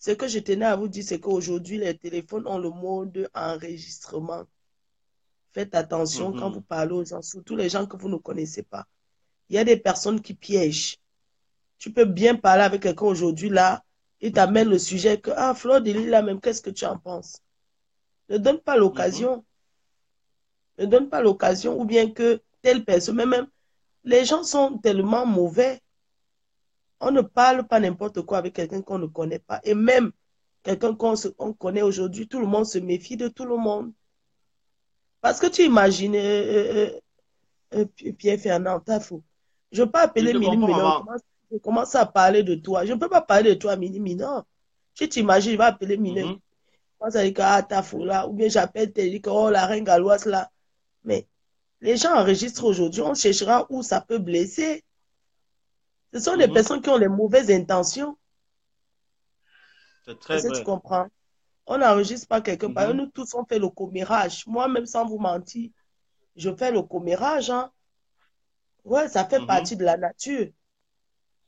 Ce que je tenais à vous dire, c'est qu'aujourd'hui, les téléphones ont le mode enregistrement. Faites attention quand vous Mhm. parlez aux gens, surtout les gens que vous ne connaissez pas. Il y a des personnes qui piègent. Tu peux bien parler avec quelqu'un aujourd'hui là, il t'amène le sujet que, ah, Fleur de Lille là même, qu'est-ce que tu en penses? Ne donne pas Mhm. l'occasion. Ne donne pas l'occasion ou bien que telle personne, même les gens sont tellement mauvais. On ne parle pas n'importe quoi avec quelqu'un qu'on ne connaît pas. Et même quelqu'un qu'on connaît aujourd'hui, tout le monde se méfie de tout le monde. Parce que tu imagines, Pierre-Fernand, t'as fou. Je ne peux pas Je appeler te Mini comprends, Minon. maman. Je commence à parler de toi. Je ne peux pas parler de toi, Mini Minon. Tu t'imagines, je vais appeler Mini. Mhm. Moi, ça dit que, ah, t'as fou là. Ou bien j'appelle, tu dis que, oh, la reine galloise là. Mais les gens enregistrent aujourd'hui. On cherchera où ça peut blesser. Ce sont des Mhm. personnes qui ont les mauvaises intentions. C'est très Est-ce que tu vrai. comprends? On n'enregistre pas quelqu'un. Par exemple, Mhm. nous tous, on fait le commérage. Moi-même, sans vous mentir, je fais le commérage. Hein. Ouais, ça fait Mhm. partie de la nature.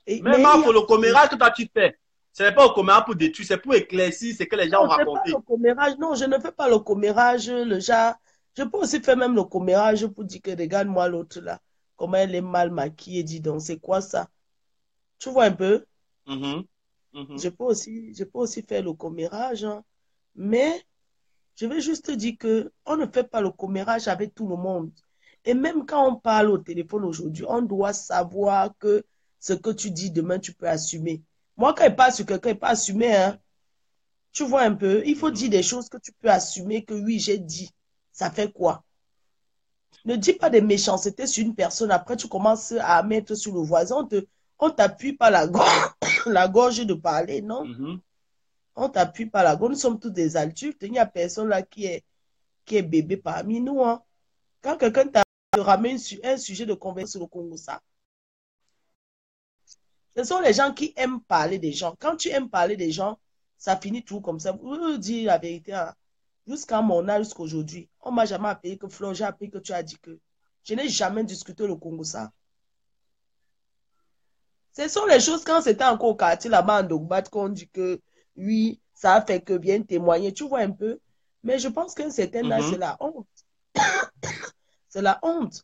Mais Mais il y pour a... le commérage que toi tu fais, ce n'est pas au commérage pour détruire, c'est pour éclaircir ce que les gens ont Non, c'est pas le raconté. commérage. Non, je ne fais pas le commérage. Le genre, je peux aussi faire même le commérage pour dire que regarde-moi l'autre là. Comment elle est mal maquillée, dis donc. C'est quoi ça? Tu vois un peu? Mhm. Mhm. Je peux aussi faire le commérage. Hein. Mais je vais juste te dire que on ne fait pas le commérage avec tout le monde. Et même quand on parle au téléphone aujourd'hui, on doit savoir que ce que tu dis demain, tu peux assumer. Moi, quand il passe sur quelqu'un, il peut assumer, hein. Tu vois un peu, il faut dire Mhm. des choses que tu peux assumer que oui, j'ai dit. Ça fait quoi? Ne dis pas des méchancetés sur une personne. Après, tu commences à mettre sur le voisin. On t'appuie pas la gorge, la gorge de parler, non? Mhm. On t'appuie pas la gorge. Nous sommes tous des adultes. Il n'y a personne là qui est bébé parmi nous. Hein. Quand quelqu'un te ramène un sujet de conversation sur le Congo, ça, ce sont les gens qui aiment parler des gens. Quand tu aimes parler des gens, ça finit tout comme ça. Vous dire la vérité, hein. Jusqu'à mon âge, jusqu'à aujourd'hui, on ne m'a jamais appelé que Flo, j'ai appris que tu as dit que. Je n'ai jamais discuté le Congo, ça. Ce sont les choses quand c'était encore au quartier là-bas en Dogbat qu'on dit que oui, ça a fait que bien témoigner. Tu vois un peu. Mais je pense qu'un certain âge, c'est Mhm. la honte. C'est la honte.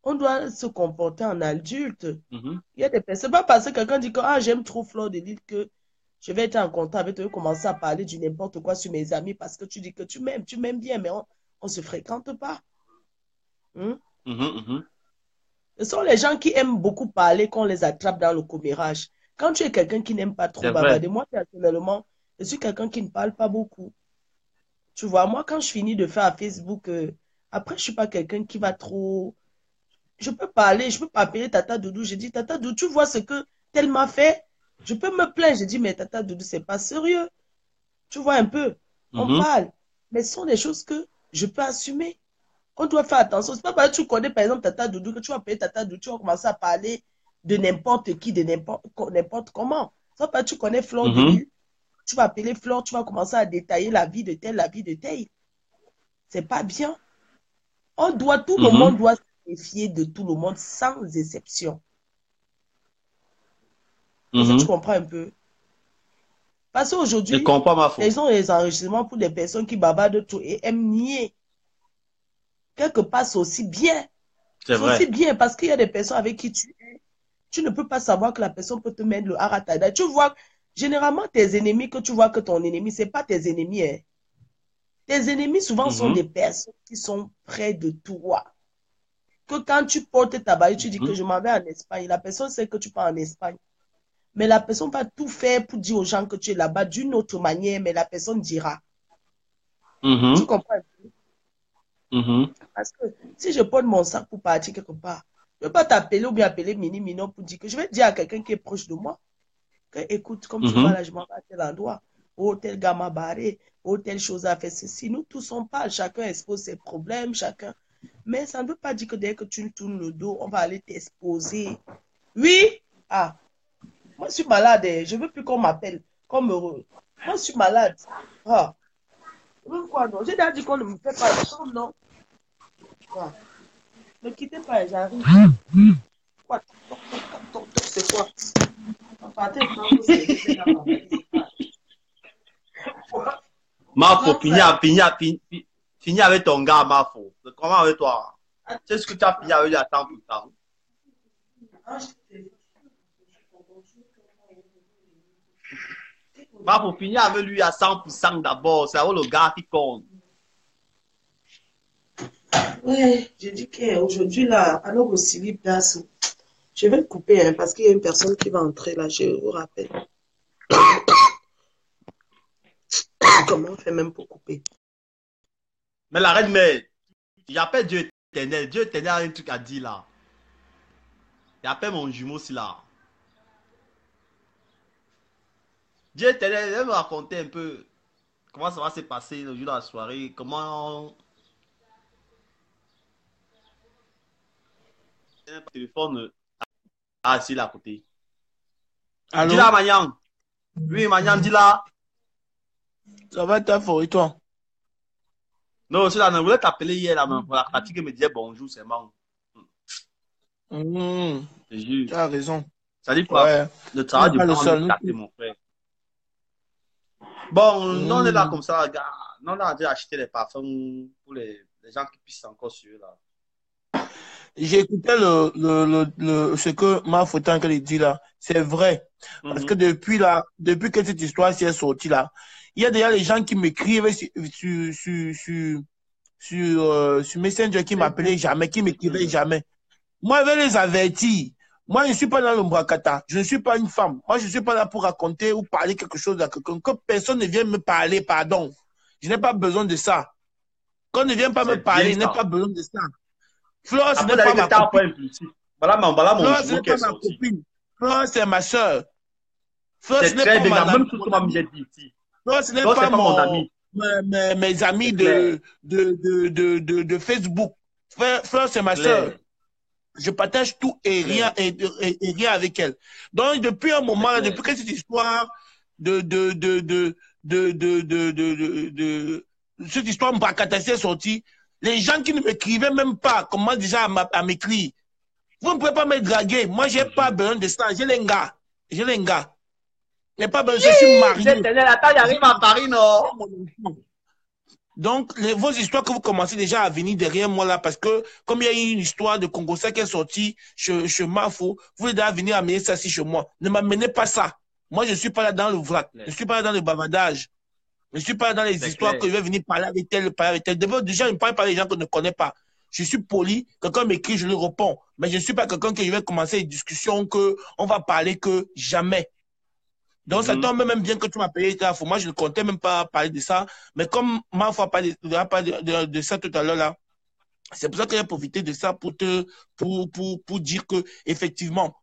On doit se comporter en adulte. Mhm. Il y a des personnes, pas parce que quelqu'un dit que ah, j'aime trop Fleur de Lille que je vais être en contact avec toi et commencer à parler du n'importe quoi sur mes amis parce que tu dis que tu m'aimes bien, mais on ne se fréquente pas. Hein? Mhm. Mhm. Ce sont les gens qui aiment beaucoup parler qu'on les attrape dans le commérage. Quand tu es quelqu'un qui n'aime pas trop C'est vrai. bavarder, moi personnellement, je suis quelqu'un qui ne parle pas beaucoup. Tu vois, moi quand je finis de faire à Facebook, après je ne suis pas quelqu'un qui va trop je peux parler, je peux pas appeler Tata Doudou. Je dis, Tata Doudou, tu vois ce que tel m'a fait? Je peux me plaindre. Je dis, mais Tata Doudou, c'est pas sérieux. Tu vois un peu, on Mhm. parle. Mais ce sont des choses que je peux assumer. On doit faire attention. C'est pas parce que tu connais, par exemple, Tata Doudou, que tu vas appeler Tata Doudou, tu vas commencer à parler de n'importe qui, de n'importe comment. C'est pas parce que tu connais Flore de Mhm. Lille, tu vas appeler Flore, tu vas commencer à détailler la vie de tel, la vie de tel. C'est pas bien. Tout le monde Mhm. doit se méfier de tout le monde sans exception. Est-ce que tu Mhm. comprends un peu? Parce Je qu'aujourd'hui, comprends ma faute. ils ont les enregistrements pour des personnes qui babadent tout et aiment nier. Quelque part, c'est aussi bien. C'est C'est aussi vrai. bien parce qu'il y a des personnes avec qui tu ne peux pas savoir que la personne peut te mettre le haratada. Tu vois, généralement, tes ennemis, que tu vois que ton ennemi, ce n'est pas tes ennemis. Hein. Tes ennemis, souvent, sont des Mhm, personnes qui sont près de toi. Que quand tu portes ta bague, tu dis que mhm, je m'en vais en Espagne. La personne sait que tu pars en Espagne. Mais la personne va tout faire pour dire aux gens que tu es là-bas d'une autre manière, mais la personne dira. Tu mhm, comprends? mhm. Parce que si je porte mon sac pour partir quelque part, je ne vais pas t'appeler ou bien appeler Mini Minon pour dire que je vais dire à quelqu'un qui est proche de moi que, écoute, comme tu vois Mhm. là, je m'en vais à tel endroit. Oh, tel gars m'a barré. Oh, telle chose a fait ceci. Nous tous, on parle. Chacun expose ses problèmes. Chacun. Mais ça ne veut pas dire que dès que tu nous tournes le dos, on va aller t'exposer. Oui. Ah, moi, je suis malade. Je ne veux plus qu'on m'appelle. Qu'on me... Moi, je suis malade. Ah, même quoi, non. J'ai déjà dit qu'on ne me fait pas de chambre, non? Ah. Ne quittez pas, j'arrive. Quoi? Toc, toc, toc, toc, toc, c'est quoi? Partez prendre vos serviettes dans ma valise. Quoi? Mafo, Non, frère. finis avec ton gars, Mafo. Comment avec toi? Tu sais ce que tu as fini avec lui à 100%. Ah, je te- Mafo, finis avec lui à 100% d'abord. C'est le gars qui compte. Ouais, j'ai dit qu'aujourd'hui, là, alors au Silip d'Asso, je vais te couper hein, parce qu'il y a une personne qui va entrer là, je vous rappelle. Comment on fait même pour couper? Mais la reine mère, j'appelle Dieu éternel. Dieu éternel a un truc à dire là. J'appelle mon jumeau aussi là. Dieu éternel, il va me raconter un peu comment ça va se passer le jour de la soirée. Comment un téléphone assis à côté. Dis Allô? là, Magnan. Oui, Magnan, dis là. Ça va ta fort et toi? Non, c'est là, je voulais t'appeler hier là, mais la fatigue me disait bonjour, c'est bon. Je te jure. Tu as raison. Ça dit quoi? Ouais. Le Tu n'es travail du pas le temps me seul. tâter, mon frère. Bon, nous on est là Mmh. comme ça, gars. Nous on a déjà acheté les parfums pour les gens qui puissent encore suivre là. J'ai écouté ce que ma photo dit là. C'est vrai. Parce que Mhm. depuis que cette histoire s'est sortie là, il y a déjà les gens qui m'écrivent sur Messenger qui m'appelaient Facebook. jamais, qui m'écrivaient Mhm. jamais. Moi, je vais les avertir. Moi, je ne suis pas dans le bracata. Je ne suis pas une femme. Moi, je ne suis pas là pour raconter ou parler quelque chose à quelqu'un. Que personne ne vienne me parler, pardon. Je n'ai pas besoin de ça. Qu'on ne vienne pas me C'est bien parler, je n'ai ça. pas besoin de ça. Flore, ce Après, n'est d'aller pas que ma t'es un peu copine. impulsif. Voilà mon Flore, ce jumeau n'est qui est pas ma sorti. copine. Flore, c'est ma soeur. Flore, ce C'est n'est très pas bien. La même chose mon que moi, ami. j'ai dit ici. Flore, ce n'est Donc, c'est pas pas mon ami. mes amis C'est clair. de Facebook. Flore, c'est C'est ma soeur. clair. Je partage tout C'est et clair. rien, et rien avec elle. Donc, depuis un C'est moment, là, clair. depuis que cette histoire de cette histoire Mbakatasi est sortie, les gens qui ne m'écrivaient même pas commencent déjà à m'écrire. Vous ne pouvez pas me draguer. Moi, je n'ai pas besoin de ça. J'ai les gars. J'ai les gars. Je n'ai pas besoin. Je suis Dieu marié. éternel, attends, il arrive à Paris, non? J'ai mon enfant. Donc, vos histoires que vous commencez déjà à venir derrière moi là, parce que comme il y a eu une histoire de Congolais qui est sortie chez Mafo, vous voulez déjà venir amener ça ici chez moi. Ne m'amenez pas ça. Moi, je ne suis pas là dans le vrac. Je ne suis pas là dans le bavardage. Je ne suis pas là dans les C'est histoires clair. que je vais venir parler avec tel, parler avec tel. Déjà, je ne parle pas des gens que je ne connais pas. Je suis poli. Quelqu'un m'écrit, je lui réponds. Mais je ne suis pas quelqu'un que je vais commencer une discussion que on va parler que jamais. Donc, ça tombe même bien que tu m'as payé ta fois. Moi, je ne comptais même pas parler de ça. Mais comme ma foi parlé de ça tout à l'heure là, c'est pour ça que j'ai profité de ça pour dire que, effectivement,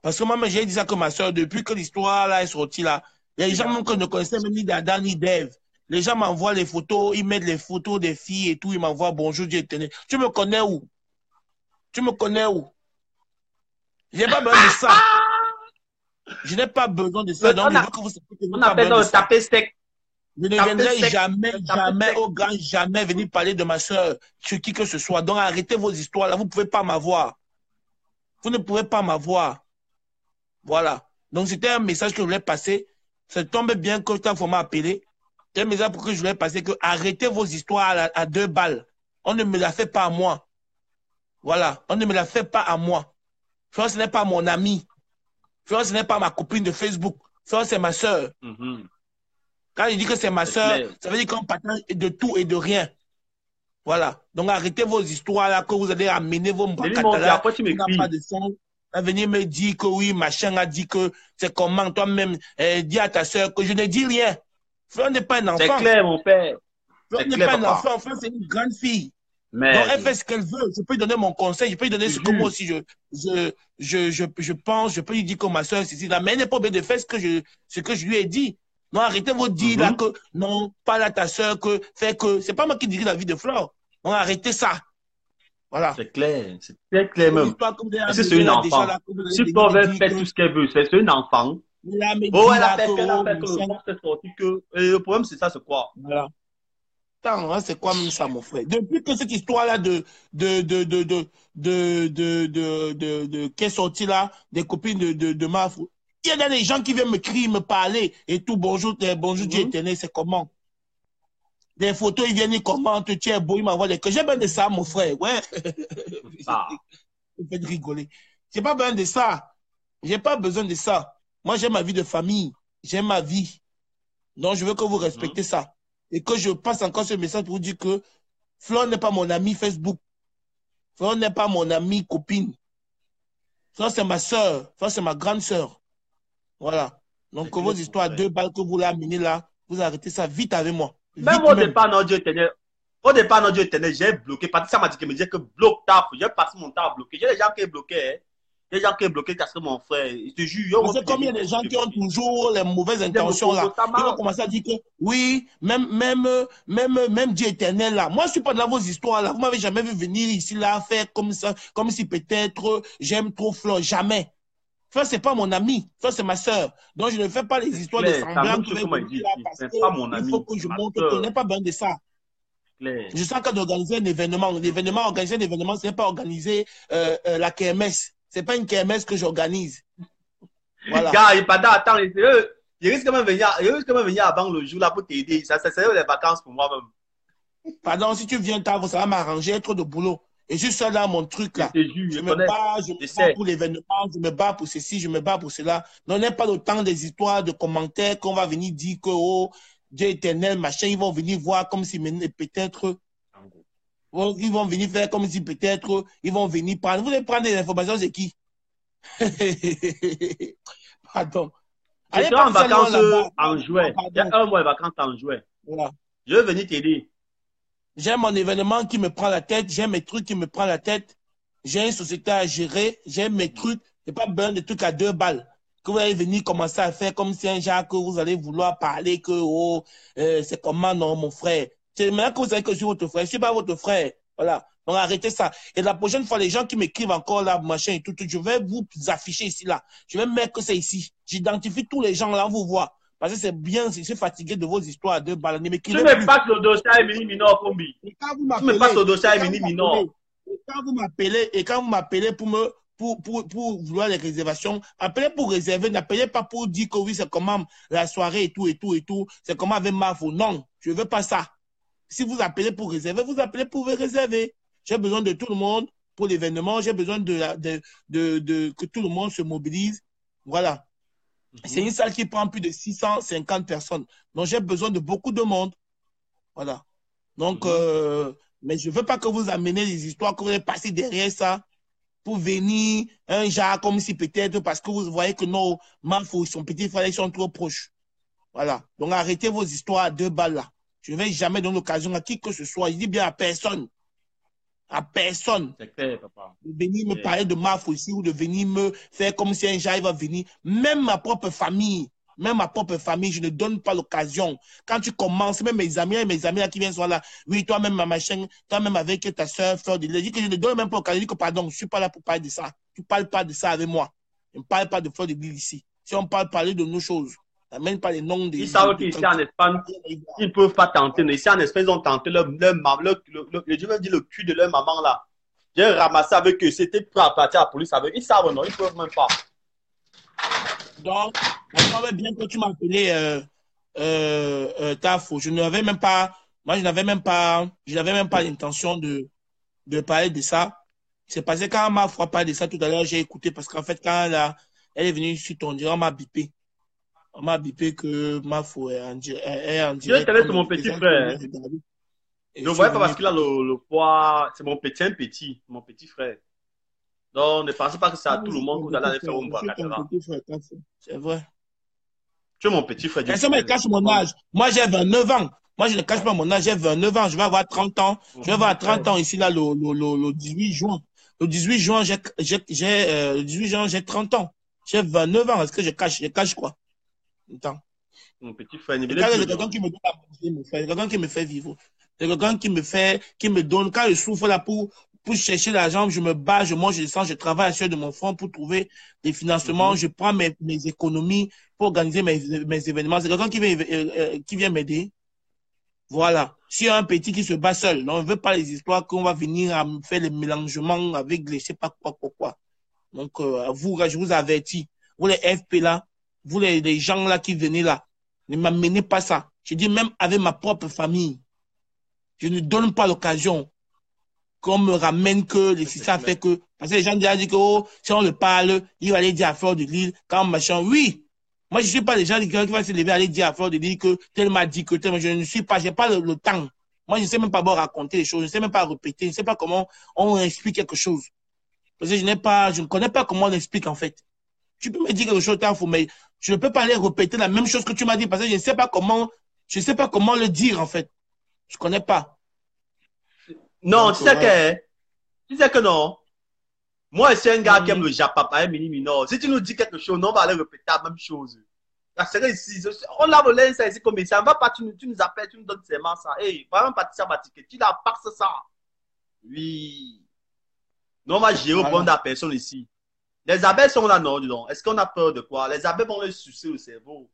parce que moi, j'ai dit ça que ma soeur, depuis que l'histoire là est sortie là, les gens même que je ne connaissais même ni d'Adam ni d'Ève, les gens m'envoient les photos, ils mettent les photos des filles et tout, ils m'envoient bonjour, Dieu éternel. Tu me connais où? Tu me connais où? J'ai pas besoin de ça. Je n'ai pas besoin de ça. Donc, je veux que vous sachiez que je On n'ai pas appelle besoin ça de le ça. taper sec. Je ne Taper viendrai sec. jamais, Le taper jamais, sec. au grand jamais venir parler de ma soeur sur qui que ce soit. Donc, arrêtez vos histoires là. Vous ne pouvez pas m'avoir. Vous ne pouvez pas m'avoir. Voilà. Donc, c'était un message que je voulais passer Ça tombe bien que quand vous m'appelez, c'est un message pour que je voulais passer que arrêtez vos histoires à 2 balles. On ne me la fait pas à moi. Voilà, on ne me la fait pas à moi. Flore, ce n'est pas mon ami. Flore, ce n'est pas ma copine de Facebook. Flore, c'est ma soeur. Quand je dis que c'est ma soeur, ça veut dire qu'on partage de tout et de rien. Voilà. Donc arrêtez vos histoires là, que vous allez amener vos bracatalas. Qui n'a pas de son. À venir me dire que oui, machin a dit que c'est comment toi-même dis à ta soeur que je ne dis rien. Flore n'est pas un enfant. C'est clair, mon père. Flore n'est pas un enfant. Flore, c'est une grande fille. Mais donc, elle fait ce qu'elle veut. Je peux lui donner mon conseil. Je peux lui donner ce que moi aussi je pense. Je peux lui dire que ma soeur, c'est là. Mais elle n'est pas obligée de faire ce que je lui ai dit. Non, arrêtez vos dire là que non, parle à ta soeur, que fait que. C'est pas moi qui dirige la vie de Flore. Non, arrêtez ça. Voilà. C'est clair. C'est très clair même. C'est une enfant. Si Flore veut faire tout ce qu'elle veut, c'est une enfant. Oh, elle a fait que le problème, c'est ça, c'est quoi? Voilà. C'est quoi même ça, mon frère? Depuis que cette histoire-là qui est sortie là, des copines de Mafou, il y a des gens qui viennent me crier, me parler et tout. Bonjour, bonjour Dieu éternel, c'est comment? Des photos, ils viennent, ils commentent, tu es beau, ils m'envoient des cœurs. J'ai besoin de ça, mon frère. Ouais. Vous faites rigoler. J'ai pas besoin de ça. J'ai pas besoin de ça. Moi, j'ai ma vie de famille. J'ai ma vie. Donc, je veux que vous respectez ça. Et que je passe encore ce message pour vous dire que Flore n'est pas mon ami Facebook. Flore n'est pas mon ami copine. Flore, c'est ma soeur. Flore, c'est ma grande soeur. Voilà. Donc, vos histoires à 2 balles que vous l'amenez là, vous arrêtez ça vite avec moi. Même au départ, non, Dieu éternel. Au départ, non, Dieu éternel, j'ai bloqué. Patricia m'a dit que me disait que bloque taf. J'ai passé mon temps à bloquer. J'ai des gens qui sont bloqués. Hein. Il y a des gens qui sont bloqués parce que mon frère, je te jure. Parce que comme il y a des gens qui ont toujours les mauvaises intentions là, ils vont commencer à dire que oui, même Dieu éternel là. Moi, je suis pas dans vos histoires là. Vous m'avez jamais vu venir ici là, faire comme ça, comme si peut-être j'aime trop Flore. Jamais. Flore, c'est pas mon ami. Flore, c'est ma soeur. Donc, je ne fais pas les histoires de semblants que il faut que je montre que je n'ai pas besoin de ça. Je sens qu'à organiser un événement, organiser un événement, ce n'est pas organiser la KMS. C'est pas une KMS que j'organise. Voilà. Gars, il attends, il risque quand même de venir avant le jour là pour t'aider. Ça serait les vacances pour moi-même. Pardon, si tu viens tard, ça va m'arranger, il y a trop de boulot. Et juste ça là, mon truc là. Je me bats pour l'événement, je me bats pour ceci, je me bats pour cela. Non, on n'est pas le temps des histoires, de commentaires qu'on va venir dire que oh, Dieu éternel, machin, ils vont venir voir comme si peut-être. Ils vont venir faire comme si peut-être ils vont venir prendre. Vous allez prendre des informations, c'est qui? Pardon. Je serai en vacances en juin. Il y a 1 mois de vacances en juin. Voilà. Je vais venir t'aider. J'ai mon événement qui me prend la tête. J'ai mes trucs qui me prennent la tête. J'ai une société à gérer. J'ai mes trucs. Je n'ai pas besoin de trucs à 2 balles. Que vous allez venir commencer à faire comme si un genre que vous allez vouloir parler que oh, c'est comment non, mon frère. C'est maintenant que vous savez que je suis votre frère. Je ne suis pas votre frère. Voilà. Donc arrêtez ça. Et la prochaine fois, les gens qui m'écrivent encore là, machin et tout, je vais vous afficher ici là. Je vais mettre que c'est ici. J'identifie tous les gens là, on vous voit. Parce que c'est bien, je suis fatigué de vos histoires à 2 balles. Tu me passes le dossier à Emily Minor, Combi. Tu me passes le dossier à Emily Minor. Et quand vous m'appelez pour vouloir les réservations, appelez pour réserver, n'appelez pas pour dire que oui, c'est comment la soirée et tout, c'est comment avec Mafou. Non, je ne veux pas ça. Si vous appelez pour réserver, vous appelez pour réserver. J'ai besoin de tout le monde pour l'événement. J'ai besoin que tout le monde se mobilise. Voilà. C'est une salle qui prend plus de 650 personnes. Donc, j'ai besoin de beaucoup de monde. Voilà. Donc, mais je ne veux pas que vous ameniez des histoires, que vous allez passer derrière ça pour venir un genre comme si peut-être parce que vous voyez que non, Mafou, son petit frère, ils sont trop proches. Voilà. Donc, arrêtez vos histoires à 2 balles là. Je ne vais jamais donner l'occasion à qui que ce soit. Je dis bien à personne. À personne. C'est clair, papa. De venir me parler de Mafou ici ou de venir me faire comme si un jour il va venir. Même ma propre famille, je ne donne pas l'occasion. Quand tu commences, même mes amis là qui viennent soir là, oui, toi-même, ma machin, toi-même avec ta soeur, Flore, je dis que je ne donne même pas l'occasion. Je dis que pardon, je ne suis pas là pour parler de ça. Tu ne parles pas de ça avec moi. Je ne parle pas de Flore de Lille ici. Si on parler de nos choses. Même pas les noms des. Ils savent qu'ici en Espagne, ils ne peuvent pas tenter. Ici en Espagne, ils ont tenté leur je veux dire le cul de leur maman là. J'ai ramassé avec eux. C'était pour partir à la police avec eux. Ils savent non, ils ne peuvent même pas. Donc, Je savais bien que tu m'as appelé Tafo. Je n'avais même pas, moi, je n'avais même pas l'intention de parler de ça. C'est passé quand ma foi parlé de ça tout à l'heure, j'ai écouté parce qu'en fait, quand elle est venue sur ton direct, on m'a bipé. On m'a bipé que ma foi est en Je direct. te laisse mon petit frère. Et Ne je suis voyez pas venu parce qu'il a le poids. C'est mon petit, un petit, mon petit frère. Donc, ne pensez pas que c'est à Moi, tout je le suis monde ton que vous allez petit aller faire frère. un Je suis ton Mbakadara. petit frère, Tafo. C'est vrai. Tu es mon petit frère du Personne ne me ciel. cache mon âge. Moi, j'ai 29 ans. Moi, je ne cache pas mon âge. J'ai 29 ans. Je vais avoir 30 ans. Je vais avoir 30 ans ici, là, le 18 juin. Le 18 juin, le 18 juin, j'ai 30 ans. J'ai 29 ans. Est-ce que je cache? Je cache quoi? Attends. Mon petit frère, ne venez Regarde, plus c'est le quelqu'un déranger. qui me donne à manger, mon frère. C'est quelqu'un qui me fait vivre. C'est quelqu'un qui me donne, quand je souffre là pour chercher l'argent, je me bats, je mange, je sens, je travaille sur de mon front pour trouver des financements. Je prends mes économies pour organiser mes événements. C'est quelqu'un qui vient m'aider. Voilà. Si un petit qui se bat seul, on ne veut pas les histoires qu'on va venir à me faire les mélangements avec les je sais pas quoi. Donc, vous, je vous avertis, vous les FP là, vous les gens là qui venez là, ne m'amenez pas ça. Je dis même avec ma propre famille, je ne donne pas l'occasion qu'on me ramène que les ça fait que, parce que les gens déjà disent que oh, si on le parle, il va aller dire à Fleur de Lille, quand machin, oui. Moi, je ne suis pas les gens qui vont se lever aller dire à Fleur de Lille que tel m'a dit que tel, je ne suis pas, j'ai pas le temps. Moi, je ne sais même pas raconter les choses, je ne sais même pas répéter, je ne sais pas comment on explique quelque chose. Parce que je ne connais pas comment on explique en fait. Tu peux me dire quelque chose, mais je ne peux pas aller répéter la même chose que tu m'as dit parce que je ne sais pas comment le dire en fait. Je ne connais pas. Non, Donc, voilà. tu sais que non. Moi, c'est un gars qui aime le japapa, mini minor. Si tu nous dis quelque chose, non, on va aller répéter la même chose. Parce que ici, on lave le linge, ça ici comme ça. On va pas, tu nous appelles, tu nous donnes seulement ça. Hey, vraiment, Patricia Batiké, tu la passes ça. Oui. Non, on va gérer au bon de la personne ici. Les abeilles sont là, non, dis donc. Est-ce qu'on a peur de quoi? Les abeilles vont leur sucer le cerveau.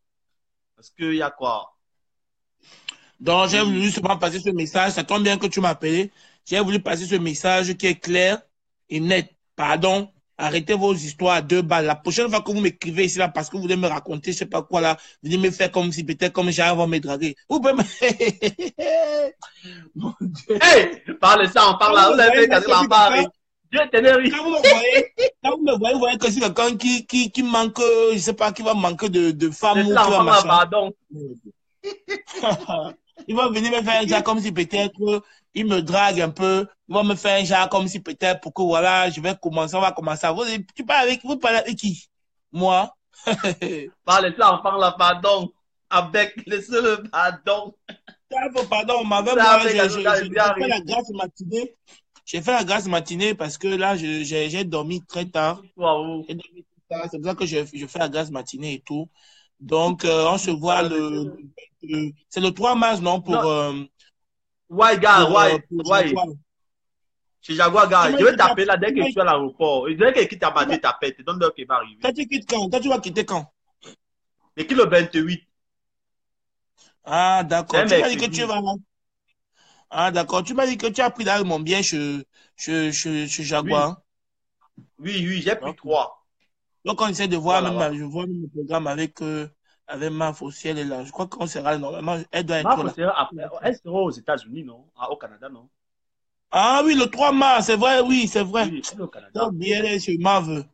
Parce qu'il y a quoi? Donc, j'ai voulu justement passer ce message. Ça tombe bien que tu m'as appelé. J'ai voulu passer ce message qui est clair et net. Pardon, arrêtez vos histoires à 2 balles. La prochaine fois que vous m'écrivez ici, là, parce que vous voulez me raconter, je sais pas quoi, là, vous voulez me faire comme si peut-être comme j'arrive à me draguer. Vous pouvez me... Mon Dieu. Hey, parle ça, on parle là. Vous avez fait quand on parle. Dieu t'énerve. Quand vous me voyez, vous voyez que c'est quelqu'un qui manque, je sais pas, qui va manquer de femmes ou qui va machin. Pardon. Il va venir me faire un genre comme si peut-être il me drague un peu. Il va me faire un genre comme si peut-être pour que voilà, on va commencer à vous parlez avec qui? Moi? Parle ça, on parle là, pardon. Avec le pardon. Pardon, moi, j'ai fait la grâce matinée. J'ai fait la grâce matinée parce que là, j'ai dormi très tard. Wow. J'ai dormi très tard. C'est pour ça que je fais la grâce matinée et tout. Donc, on se voit c'est le 3 mars, non? Pour. Ouais, gars, ouais. Chez Jaguar, gars, je vais t'appeler là dès que tu es à l'aéroport. Dès que tu as battu ta pète, donne l'heure qui va arriver. Toi, tu quittes quand? Toi, tu vas quitter quand? Et qui le 28? Ah, d'accord. Tu m'as dit que tu vas là. Ah, d'accord. Tu m'as dit que tu as pris là mon bien chez Jaguar. Oui, j'ai pris 3. Donc, on essaie de voir, je vois même le programme avec ma Fossiel et là. Je crois qu'on sera normalement. Elle doit être là. Elle sera aux États-Unis, non? Au Canada, non? Ah oui, le 3 mars, c'est vrai, oui, c'est vrai. Oui, elle est au Canada. Elle est chez Marvel.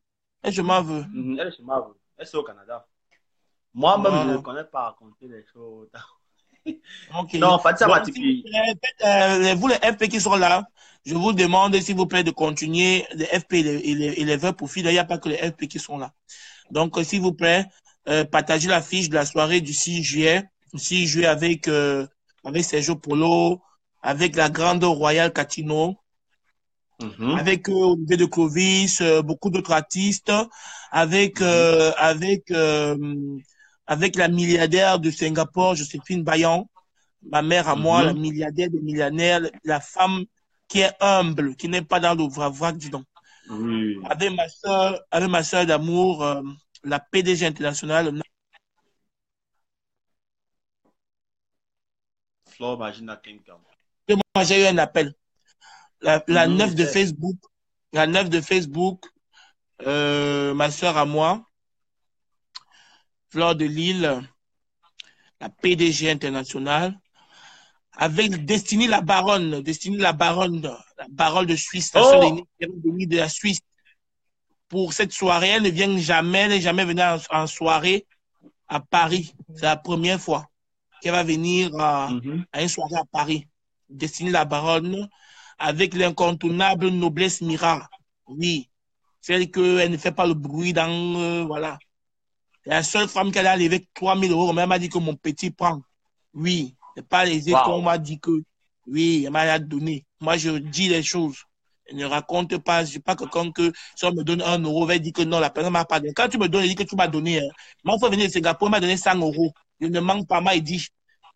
Elle est chez Marvel. Elle est chez Marvel. Elle est au Canada. Moi-même, je ne connais pas raconter les choses. Okay. Non, pas de ça, Matipi. Vous, les FP qui sont là, je vous demande, s'il vous plaît, de continuer les FP et les vrais profils. Il n'y a pas que les FP qui sont là. Donc, s'il vous plaît, partagez la fiche de la soirée du 6 juillet. 6 juillet avec Sergio Polo, avec la grande Royale Catino, avec Olivier de Clovis, beaucoup d'autres artistes, avec la milliardaire de Singapour, Joséphine Bayon, ma mère à moi, la milliardaire des millionnaires, la femme qui est humble, qui n'est pas dans le vrac, dis donc. Oui. Avec ma soeur d'amour, la PDG internationale. Flore Magina Kingdom. Moi, j'ai eu un appel. La 9 de Facebook, ma soeur à moi, Fleur de Lille, la PDG internationale, avec Destiny la baronne de Suisse, la seule Oh! aînée qui est venue de la Suisse. Pour cette soirée, elle n'est jamais venue en soirée à Paris. C'est la première fois qu'elle va venir à une soirée à Paris. Destiny la baronne, avec l'incontournable Noblesse Mira. Oui, celle qu'elle ne fait pas le bruit dans... voilà. La seule femme qu'elle a levé 3 000 euros, elle m'a dit que mon petit prend. Oui, c'est pas les échos qu'on m'a dit que... Oui, elle m'a donné. Moi, je dis les choses. Je ne raconte pas. Je ne suis pas quelqu'un que si on me donne 1 euro, on va dire que non, la personne m'a pas donné. Quand tu me donnes, il dit que tu m'as donné. Hein. Moi, il faut venir de Singapour, il m'a donné 100 euros. Je ne manque pas. Moi, il dit